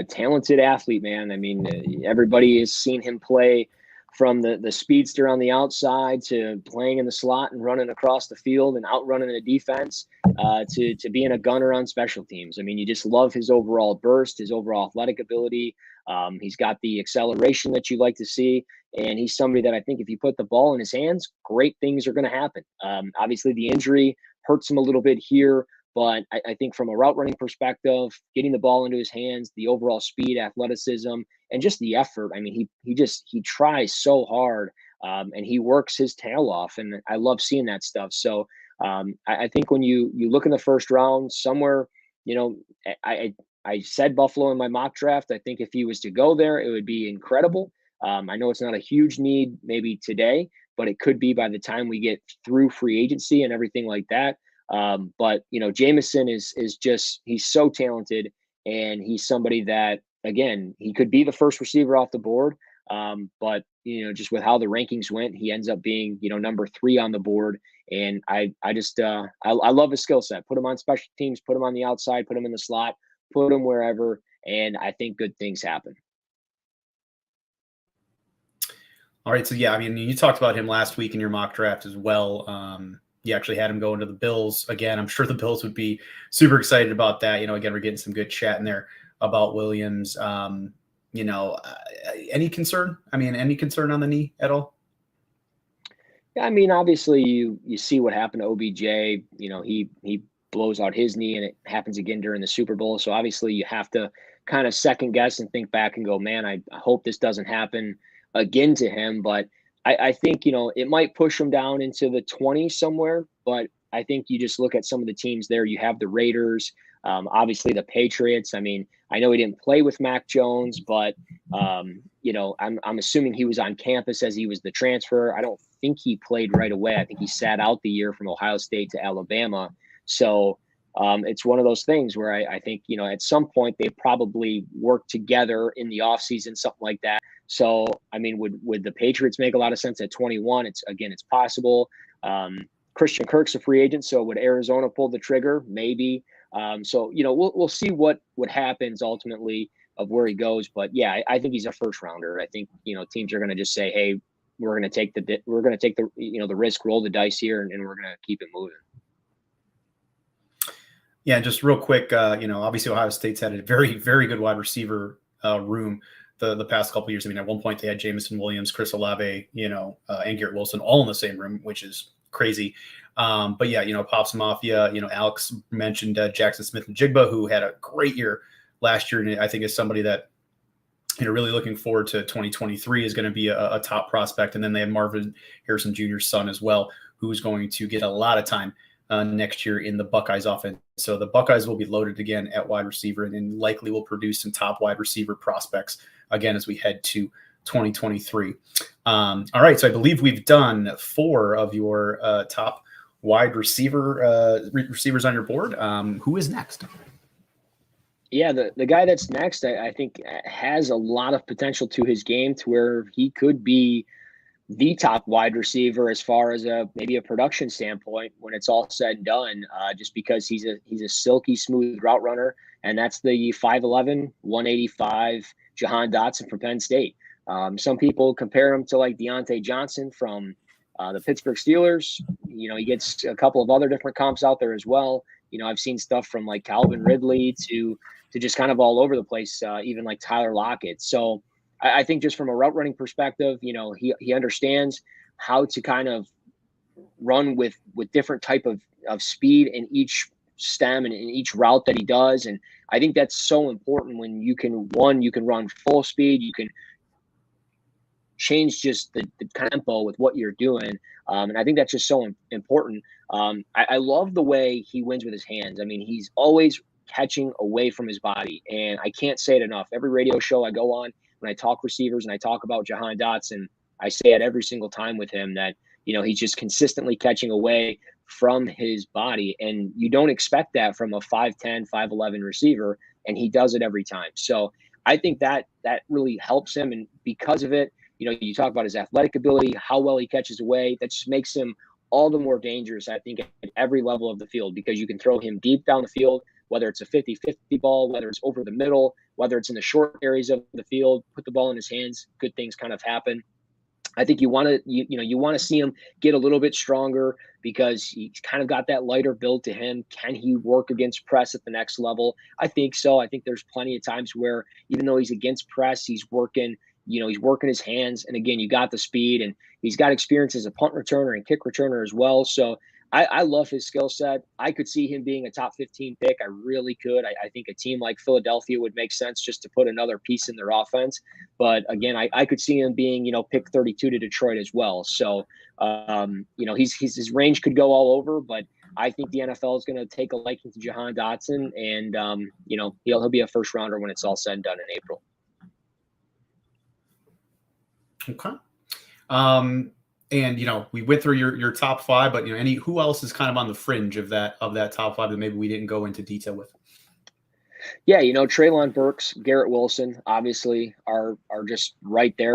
talented athlete, man. I mean, everybody has seen him play from the speedster on the outside to playing in the slot and running across the field and outrunning the defense. to being a gunner on special teams. I mean, you just love his overall burst, his overall athletic ability. He's got the acceleration that you like to see. And he's somebody that I think if you put the ball in his hands, great things are going to happen. Obviously, the injury hurts him a little bit here. But I think from a route running perspective, getting the ball into his hands, the overall speed, athleticism, and just the effort. I mean, he tries so hard, and he works his tail off. And I love seeing that stuff. So I think when you look in the first round somewhere, I said Buffalo in my mock draft. I think if he was to go there, it would be incredible. I know it's not a huge need maybe today, but it could be by the time we get through free agency and everything like that. But Jamison is just, he's so talented, and he's somebody that, again, he could be the first receiver off the board. But just with how the rankings went, he ends up being, number 3 on the board. And I love his skill set. Put him on special teams, put him on the outside, put him in the slot, put him wherever. And I think good things happen. All right. So, yeah, I mean, you talked about him last week in your mock draft as well. You actually had him go into the Bills. Again, I'm sure the Bills would be super excited about that. Again, we're getting some good chat in there about Williams. Any concern? I mean, any concern on the knee at all? Yeah, I mean, obviously you see what happened to OBJ. He blows out his knee, and it happens again during the Super Bowl. So obviously you have to kind of second guess and think back and go, man, I hope this doesn't happen again to him. But I think, it might push him down into the 20s somewhere, but I think you just look at some of the teams there. You have the Raiders, obviously the Patriots. I mean, I know he didn't play with Mac Jones, but, I'm assuming he was on campus as he was the transfer. I don't think he played right away. I think he sat out the year from Ohio State to Alabama. So it's one of those things where I think, at some point they probably work together in the offseason, something like that. So, I mean, would the Patriots make a lot of sense at 21? It's possible. Christian Kirk's a free agent, so would Arizona pull the trigger? Maybe. So, we'll see what happens ultimately of where he goes. But yeah, I think he's a first rounder. I think, teams are going to just say, hey, we're going to take the the risk, roll the dice here, and we're going to keep it moving. Yeah, just real quick, obviously Ohio State's had a very, very good wide receiver room the past couple of years. I mean, at one point they had Jamison Williams, Chris Olave, and Garrett Wilson all in the same room, which is crazy. But yeah, Pops Mafia, Alex mentioned Jackson Smith and Jigba, who had a great year last year. And I think is somebody that, really looking forward to 2023 is going to be a top prospect. And then they have Marvin Harrison Jr.'s son as well, who's going to get a lot of time next year in the Buckeyes offense. So the Buckeyes will be loaded again at wide receiver and likely will produce some top wide receiver prospects again as we head to 2023. All right. So I believe we've done 4 of your top wide receivers on your board. Who is next? Yeah, the guy that's next, I think has a lot of potential to his game to where he could be the top wide receiver as far as maybe a production standpoint when it's all said and done, just because he's a silky smooth route runner, and that's the 5'11", 185 Jahan Dotson from Penn State. Some people compare him to like Deontay Johnson from the Pittsburgh Steelers. He gets a couple of other different comps out there as well. I've seen stuff from like Calvin Ridley to just kind of all over the place, even like Tyler Lockett. So I think just from a route running perspective, he understands how to kind of run with different type of speed in each stem and in each route that he does. And I think that's so important when you can run full speed, you can change just the tempo with what you're doing. And I think that's just so important. I love the way he wins with his hands. I mean, he's always catching away from his body. And I can't say it enough. Every radio show I go on, when I talk receivers and I talk about Jahan Dotson, I say it every single time with him that, he's just consistently catching away from his body. And you don't expect that from a 5'10", 5'11" receiver, and he does it every time. So I think that really helps him. And because of it, you talk about his athletic ability, how well he catches away, that just makes him all the more dangerous, I think, at every level of the field, because you can throw him deep down the field, whether it's a 50-50 ball, whether it's over the middle, whether it's in the short areas of the field, put the ball in his hands, good things kind of happen. I think you want to you want to see him get a little bit stronger because he's kind of got that lighter build to him. Can he work against press at the next level? I think so. I think there's plenty of times where even though he's against press, he's working. He's working his hands. And again, you got the speed, and he's got experience as a punt returner and kick returner as well. So I love his skill set. I could see him being a top 15 pick. I really could. I think a team like Philadelphia would make sense just to put another piece in their offense. But again, I could see him being, pick 32 to Detroit as well. So, his range could go all over, but I think the NFL is going to take a liking to Jahan Dotson, and, he'll be a first rounder when it's all said and done in April. Okay. And we went through your top five, but who else is kind of on the fringe of that top five that maybe we didn't go into detail with? Yeah, Treylon Burks, Garrett Wilson, obviously are just right there,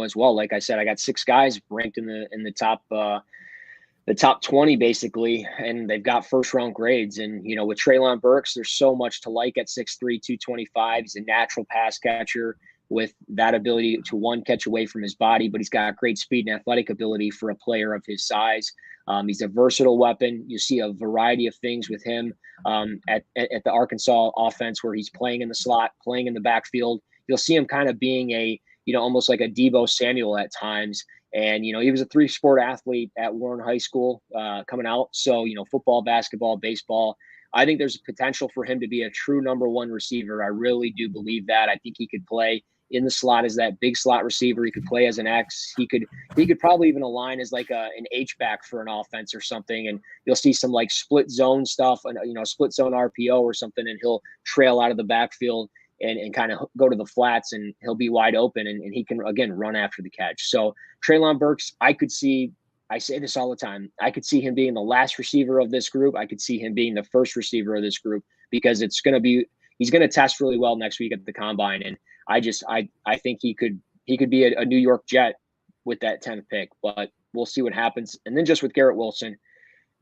as well. Like I said, I got 6 guys ranked in the top 20 basically, and they've got first round grades. And with Treylon Burks, there's so much to like at 6'3", 225. He's a natural pass catcher with that ability to, one, catch away from his body, but he's got great speed and athletic ability for a player of his size. He's a versatile weapon. You see a variety of things with him at the Arkansas offense, where he's playing in the slot, playing in the backfield. You'll see him kind of being a, almost like a Deebo Samuel at times. And, he was a 3-sport athlete at Warren High School coming out. So, football, basketball, baseball. I think there's potential for him to be a true number 1 receiver. I really do believe that. I think he could play in the slot as that big slot receiver. He could play as an X. He could probably even align as like an H-back for an offense or something. And you'll see some like split zone stuff, and split zone RPO or something, and he'll trail out of the backfield and kind of go to the flats, and he'll be wide open, and he can, again, run after the catch. So Treylon Burks, I say this all the time, I could see him being the last receiver of this group. I could see him being the first receiver of this group, because he's going to test really well next week at the combine. And I think he could be a New York Jet with that 10th pick, but we'll see what happens. And then just with Garrett Wilson,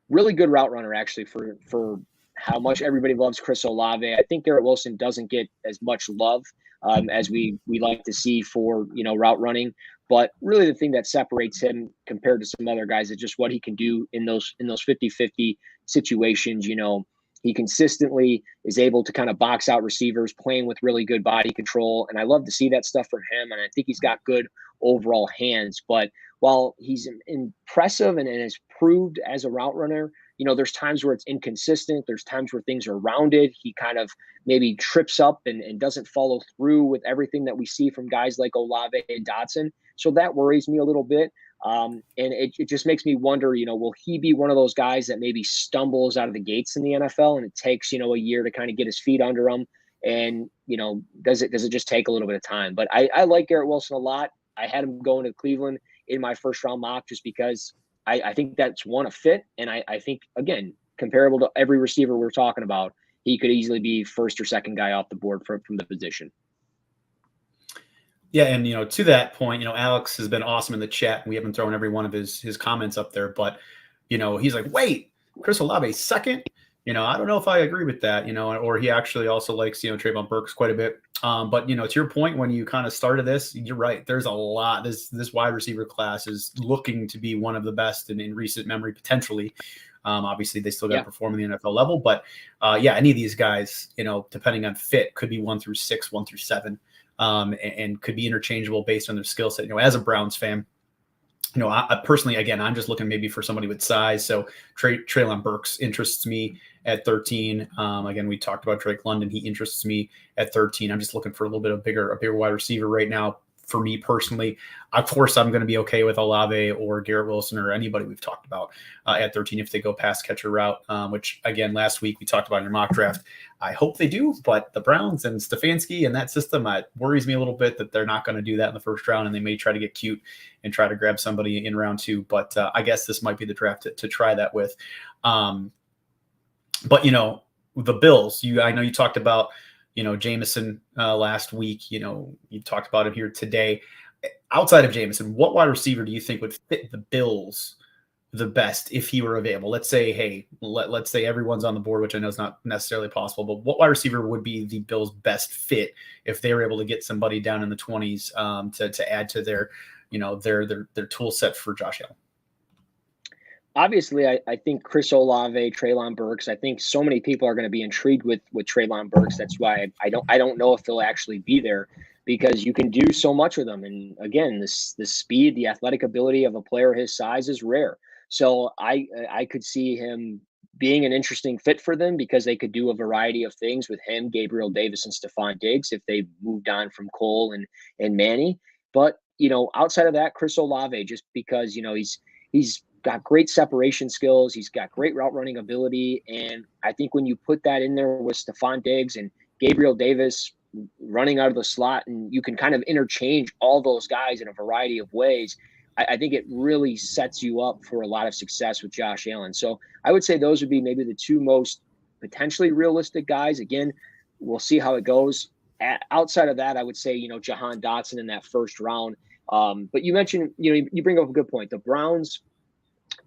really good route runner, actually, for how much everybody loves Chris Olave. I think Garrett Wilson doesn't get as much love as we like to see for, route running. But really the thing that separates him compared to some other guys is just what he can do in those 50-50 situations. He consistently is able to kind of box out receivers, playing with really good body control. And I love to see that stuff from him. And I think he's got good overall hands. But while he's impressive and is proved as a route runner, there's times where it's inconsistent. There's times where things are rounded. He kind of maybe trips up and doesn't follow through with everything that we see from guys like Olave and Dotson. So that worries me a little bit. And it just makes me wonder, will he be one of those guys that maybe stumbles out of the gates in the NFL, and it takes, a year to kind of get his feet under him? And, does it just take a little bit of time? But I like Garrett Wilson a lot. I had him going to Cleveland in my first round mock just because I think that's a fit. And I think, again, comparable to every receiver we're talking about, he could easily be first or second guy off the board from the position. Yeah, and to that point, Alex has been awesome in the chat. We haven't thrown every one of his comments up there, but he's like, wait, Chris Olave second? I don't know if I agree with that, or he actually also likes, Treylon Burks quite a bit. But to your point, when you kind of started this, you're right. There's a lot. This wide receiver class is looking to be one of the best in recent memory, potentially. Obviously, they still got to perform in the NFL level, but any of these guys, depending on fit, could be 1 through 6, 1 through 7. And could be interchangeable based on their skill set. As a Browns fan, I personally, again, I'm just looking maybe for somebody with size. So Treylon Burks interests me at 13. Again, we talked about Drake London. He interests me at 13. I'm just looking for a little bit of a bigger wide receiver right now. For me personally, of course, I'm going to be okay with Olave or Garrett Wilson or anybody we've talked about at 13 if they go pass catcher route, which, again, last week we talked about in your mock draft. I hope they do, but the Browns and Stefanski and that system, it worries me a little bit that they're not going to do that in the first round, and they may try to get cute and try to grab somebody in round 2. But I guess this might be the draft to try that with. But, the Bills, I know you talked about Jamison last week, you talked about him here today. Outside of Jamison, what wide receiver do you think would fit the Bills the best if he were available? Let's say, hey, let's say everyone's on the board, which I know is not necessarily possible, but what wide receiver would be the Bills' best fit if they were able to get somebody down in the 20s to add to their, their tool set for Josh Allen? Obviously, I think Chris Olave, Treylon Burks. I think so many people are going to be intrigued with Treylon Burks. That's why I don't know if he'll actually be there, because you can do so much with them. And again, the speed, the athletic ability of a player his size is rare. So I could see him being an interesting fit for them, because they could do a variety of things with him, Gabriel Davis, and Stephon Diggs if they moved on from Cole and Manny. But outside of that, Chris Olave, just because he's got great separation skills. He's got great route running ability. And I think when you put that in there with Stephon Diggs and Gabriel Davis running out of the slot, and you can kind of interchange all those guys in a variety of ways, I think it really sets you up for a lot of success with Josh Allen. So I would say those would be maybe the two most potentially realistic guys. Again, we'll see how it goes. Outside of that, I would say, Jahan Dotson in that first round. But you mentioned, you bring up a good point. The Browns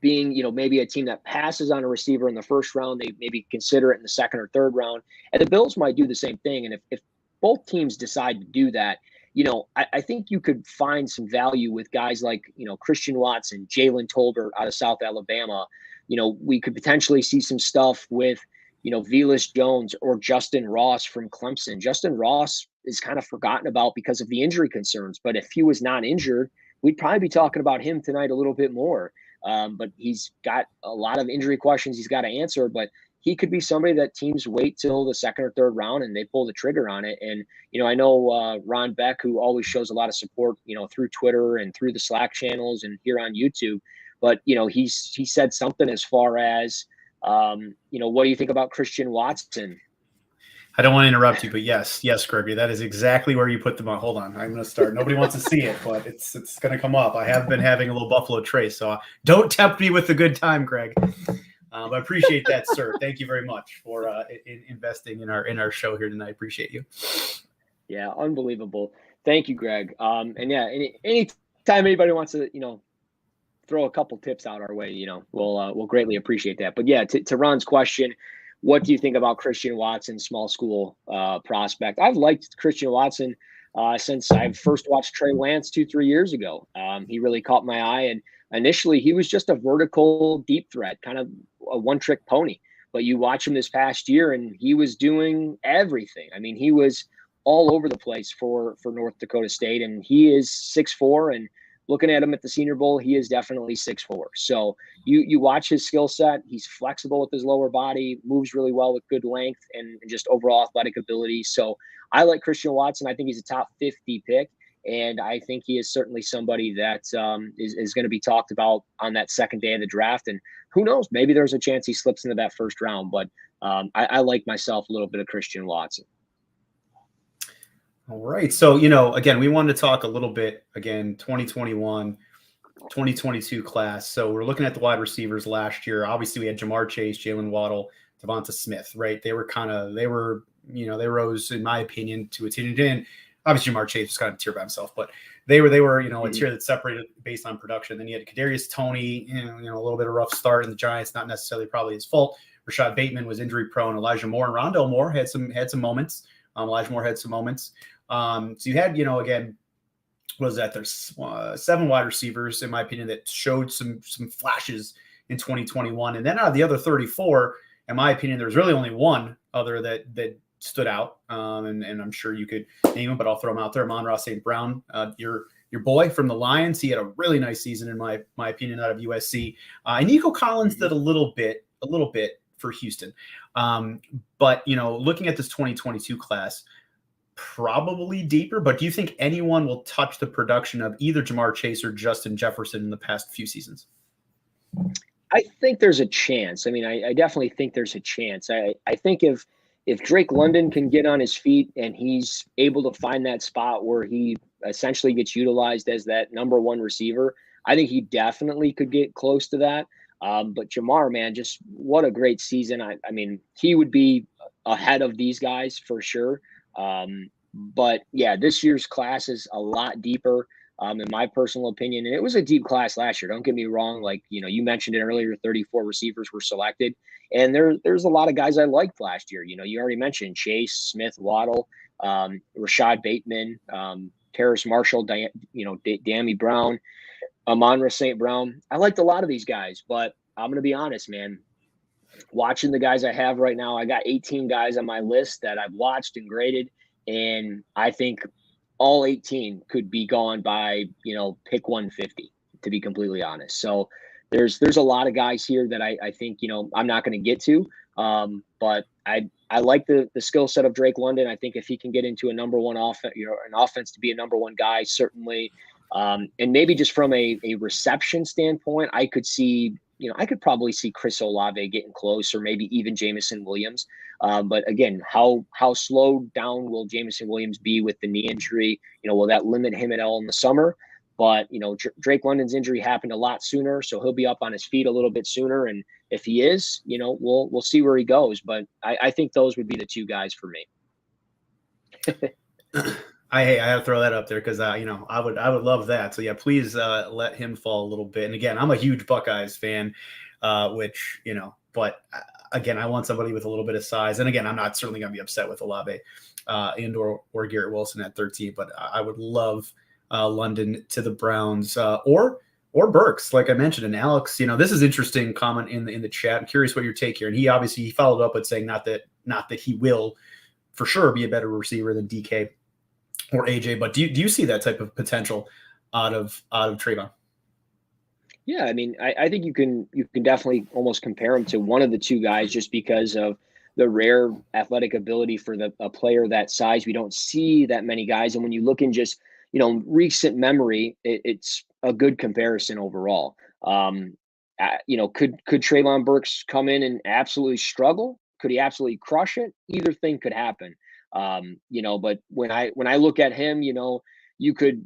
being, maybe a team that passes on a receiver in the first round, they maybe consider it in the second or third round. And the Bills might do the same thing. And if both teams decide to do that, I think you could find some value with guys like, Christian Watson, Jalen Tolbert out of South Alabama. We could potentially see some stuff with, Velus Jones or Justin Ross from Clemson. Justin Ross is kind of forgotten about because of the injury concerns. But if he was not injured, we'd probably be talking about him tonight a little bit more. But he's got a lot of injury questions he's got to answer. But he could be somebody that teams wait till the second or third round and they pull the trigger on it. And, I know Ron Beck, who always shows a lot of support, through Twitter and through the Slack channels and here on YouTube. But, he said something as far as, what do you think about Christian Watson? I don't want to interrupt you, but yes, Gregory, that is exactly where you put them on. Hold on. I'm going to start. Nobody wants to see it, but it's going to come up. I have been having a little Buffalo Trace, so don't tempt me with a good time, Greg. I appreciate that, sir. Thank you very much for investing in our show here tonight. Appreciate you. Yeah, unbelievable. Thank you, Greg. And yeah, anytime anybody wants to, throw a couple tips out our way, we'll greatly appreciate that. But yeah, to Ron's question, what do you think about Christian Watson, small school prospect? I've liked Christian Watson since I first watched Trey Lance 2-3 years ago. He really caught my eye, and initially he was just a vertical deep threat, kind of a one-trick pony. But you watch him this past year, and he was doing everything. I mean, he was all over the place for North Dakota State, and he is 6'4", and looking at him at the Senior Bowl, he is definitely 6'4". So you watch his skill set. He's flexible with his lower body, moves really well with good length and just overall athletic ability. So I like Christian Watson. I think he's a top 50 pick. And I think he is certainly somebody that is going to be talked about on that second day of the draft. And who knows, maybe there's a chance he slips into that first round. But I like myself a little bit of Christian Watson. All right. So, again, we wanted to talk a little bit, 2021, 2022 class. So we're looking at the wide receivers last year. Obviously, we had Jamar Chase, Jalen Waddle, Devonta Smith, right? They rose, in my opinion, to a tier. And obviously, Jamar Chase was kind of a tier by himself, but they were a tier that separated based on production. Then you had Kadarius Toney, a little bit of a rough start in the Giants, not necessarily probably his fault. Rashad Bateman was injury prone. Elijah Moore and Rondale Moore had some moments. Elijah Moore had some moments. So you had, again, was that there's 7 wide receivers, in my opinion, that showed some flashes in 2021. And then out of the other 34, in my opinion, there's really only one other that stood out. And I'm sure you could name him, but I'll throw him out there. Amon-Ra St. Brown, your boy from the Lions. He had a really nice season, in my opinion, out of USC. And Nico Collins did a little bit for Houston. But, looking at this 2022 class, probably deeper, but do you think anyone will touch the production of either Jamar Chase or Justin Jefferson in the past few seasons? I think there's a chance. I mean, I definitely think there's a chance. I think if Drake London can get on his feet and he's able to find that spot where he essentially gets utilized as that number one receiver, I think he definitely could get close to that. But Jamar, man, just what a great season. I mean, he would be ahead of these guys for sure. But yeah, this year's class is a lot deeper. in my personal opinion. And it was a deep class last year. Don't get me wrong. Like, you mentioned it earlier, 34 receivers were selected. And there's a lot of guys I liked last year. You already mentioned Chase, Smith, Waddle, Rashad Bateman, Terrace Marshall, Dammy Brown, Amon-Ra St. Brown. I liked a lot of these guys, but I'm going to be honest, man. Watching the guys I have right now, I got 18 guys on my list that I've watched and graded, and I think all 18 could be gone by, pick 150, to be completely honest. So there's a lot of guys here that I think, I'm not going to get to, but I like the skill set of Drake London. I think if he can get into a number one offense, an offense to be a number one guy, certainly. And maybe just from a reception standpoint, I could see, I could probably see Chris Olave getting close, or maybe even Jamison Williams. But again, how slowed down will Jamison Williams be with the knee injury? Will that limit him at all in the summer? But, Drake London's injury happened a lot sooner, so he'll be up on his feet a little bit sooner. And if he is, we'll see where he goes. But I think those would be the two guys for me. I had to throw that up there because I would love that. So yeah, please let him fall a little bit. And again, I'm a huge Buckeyes fan, which but again, I want somebody with a little bit of size. And again, I'm not certainly going to be upset with Olave and or Garrett Wilson at 13, but I would love London to the Browns or Burks, like I mentioned. And Alex, this is interesting comment in the chat. I'm curious what your take here. And he followed up with saying not that he will for sure be a better receiver than DK or AJ, but do you see that type of potential out of Trayvon? Yeah, I mean, I think you can definitely almost compare him to one of the two guys just because of the rare athletic ability for a player that size. We don't see that many guys, and when you look in just recent memory, it's a good comparison overall. Could Treylon Burks come in and absolutely struggle? Could he absolutely crush it? Either thing could happen. But when I look at him, you could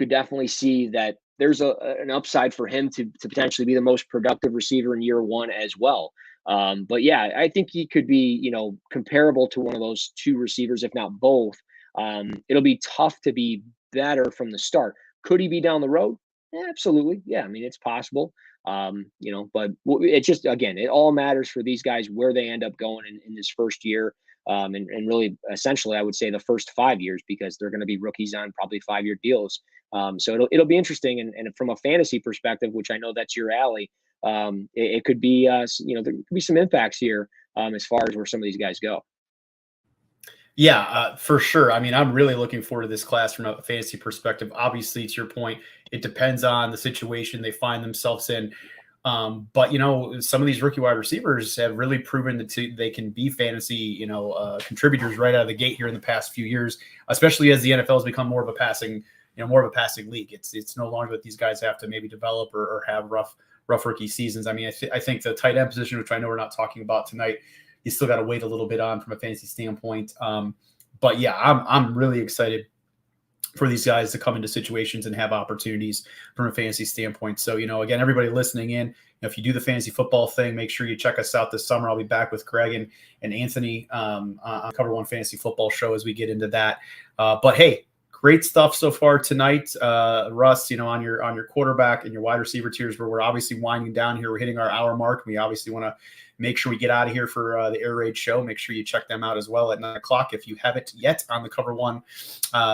definitely see that there's an upside for him to potentially be the most productive receiver in year one as well. But yeah, I think he could be, comparable to one of those two receivers, if not both. It'll be tough to be better from the start. Could he be down the road? Yeah, absolutely. Yeah. I mean, it's possible. But it just, again, it all matters for these guys where they end up going in this first year. And really, essentially, I would say the first 5 years, because they're going to be rookies on probably 5-year deals. So it'll be interesting. And from a fantasy perspective, which I know that's your alley, it could be, there could be some impacts here as far as where some of these guys go. Yeah, for sure. I mean, I'm really looking forward to this class from a fantasy perspective. Obviously, to your point, it depends on the situation they find themselves in. But some of these rookie wide receivers have really proven that they can be fantasy, contributors right out of the gate here in the past few years, especially as the NFL has become more of a passing league. It's no longer that these guys have to maybe develop or have rough rookie seasons. I mean, I think the tight end position, which I know we're not talking about tonight, you still got to wait a little bit on from a fantasy standpoint. But yeah, I'm really excited for these guys to come into situations and have opportunities from a fantasy standpoint. So, again, everybody listening in, if you do the fantasy football thing, make sure you check us out this summer. I'll be back with Greg and Anthony on Cover One Fantasy Football Show as we get into that. But hey, great stuff so far tonight. Russ, on your quarterback and your wide receiver tiers, where we're obviously winding down here. We're hitting our hour mark. We obviously want to make sure we get out of here for the Air Raid show. Make sure you check them out as well at 9:00 if you haven't yet on the Cover One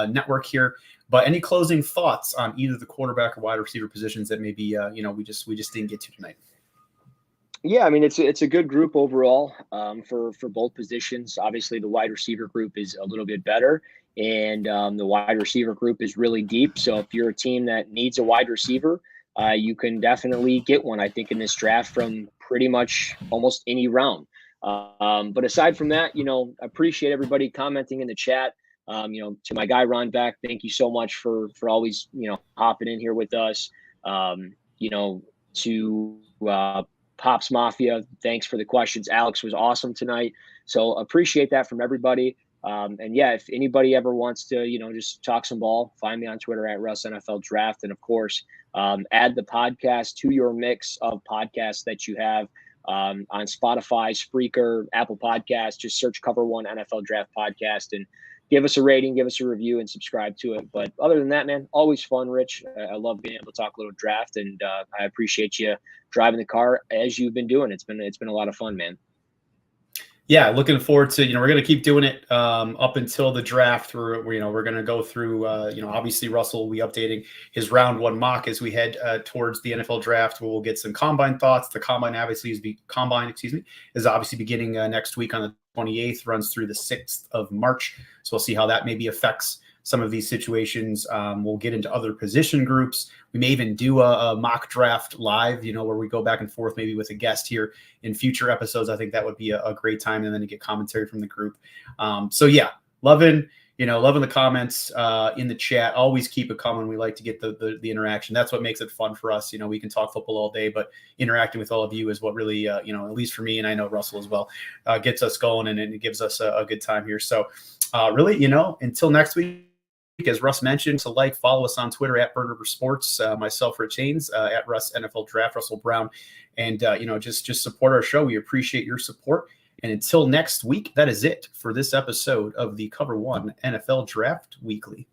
network here. But any closing thoughts on either the quarterback or wide receiver positions that maybe we just didn't get to tonight? Yeah, I mean, it's a good group overall for both positions. Obviously, the wide receiver group is a little bit better, and the wide receiver group is really deep. So if you're a team that needs a wide receiver, you can definitely get one, I think, in this draft from pretty much almost any round. But aside from that, appreciate everybody commenting in the chat. To my guy Ron Beck, thank you so much for always hopping in here with us. To Pops Mafia, thanks for the questions. Alex was awesome tonight, so appreciate that from everybody. And yeah, if anybody ever wants to just talk some ball, find me on Twitter at Russ NFL Draft, and of course add the podcast to your mix of podcasts that you have on Spotify, Spreaker, Apple Podcasts. Just search Cover One NFL Draft Podcast, and give us a rating, give us a review, and subscribe to it. But other than that, man, always fun, Rich. I love being able to talk a little draft, and I appreciate you driving the car as you've been doing. It's been a lot of fun, man. Yeah, looking forward to, we're going to keep doing it up until the draft. We're going to go through, obviously Russell will be updating his round 1 mock as we head towards the NFL draft. We'll get some combine thoughts. The combine is obviously beginning next week on the 28th, runs through the 6th of March. So we'll see how that maybe affects some of these situations. We'll get into other position groups. We may even do a mock draft live, where we go back and forth maybe with a guest here in future episodes. I think that would be a great time, and then to get commentary from the group. So yeah, loving the comments in the chat. Always keep it coming. We like to get the interaction. That's what makes it fun for us. We can talk football all day, but interacting with all of you is what really, at least for me, and I know Russell as well, gets us going, and it gives us a good time here. So really, until next week, as Russ mentioned, to follow us on Twitter at Bird River Sports, myself, Rich Haynes, at Russ NFL Draft, Russell Brown, and just support our show. We appreciate your support. And until next week, that is it for this episode of the Cover One NFL Draft Weekly.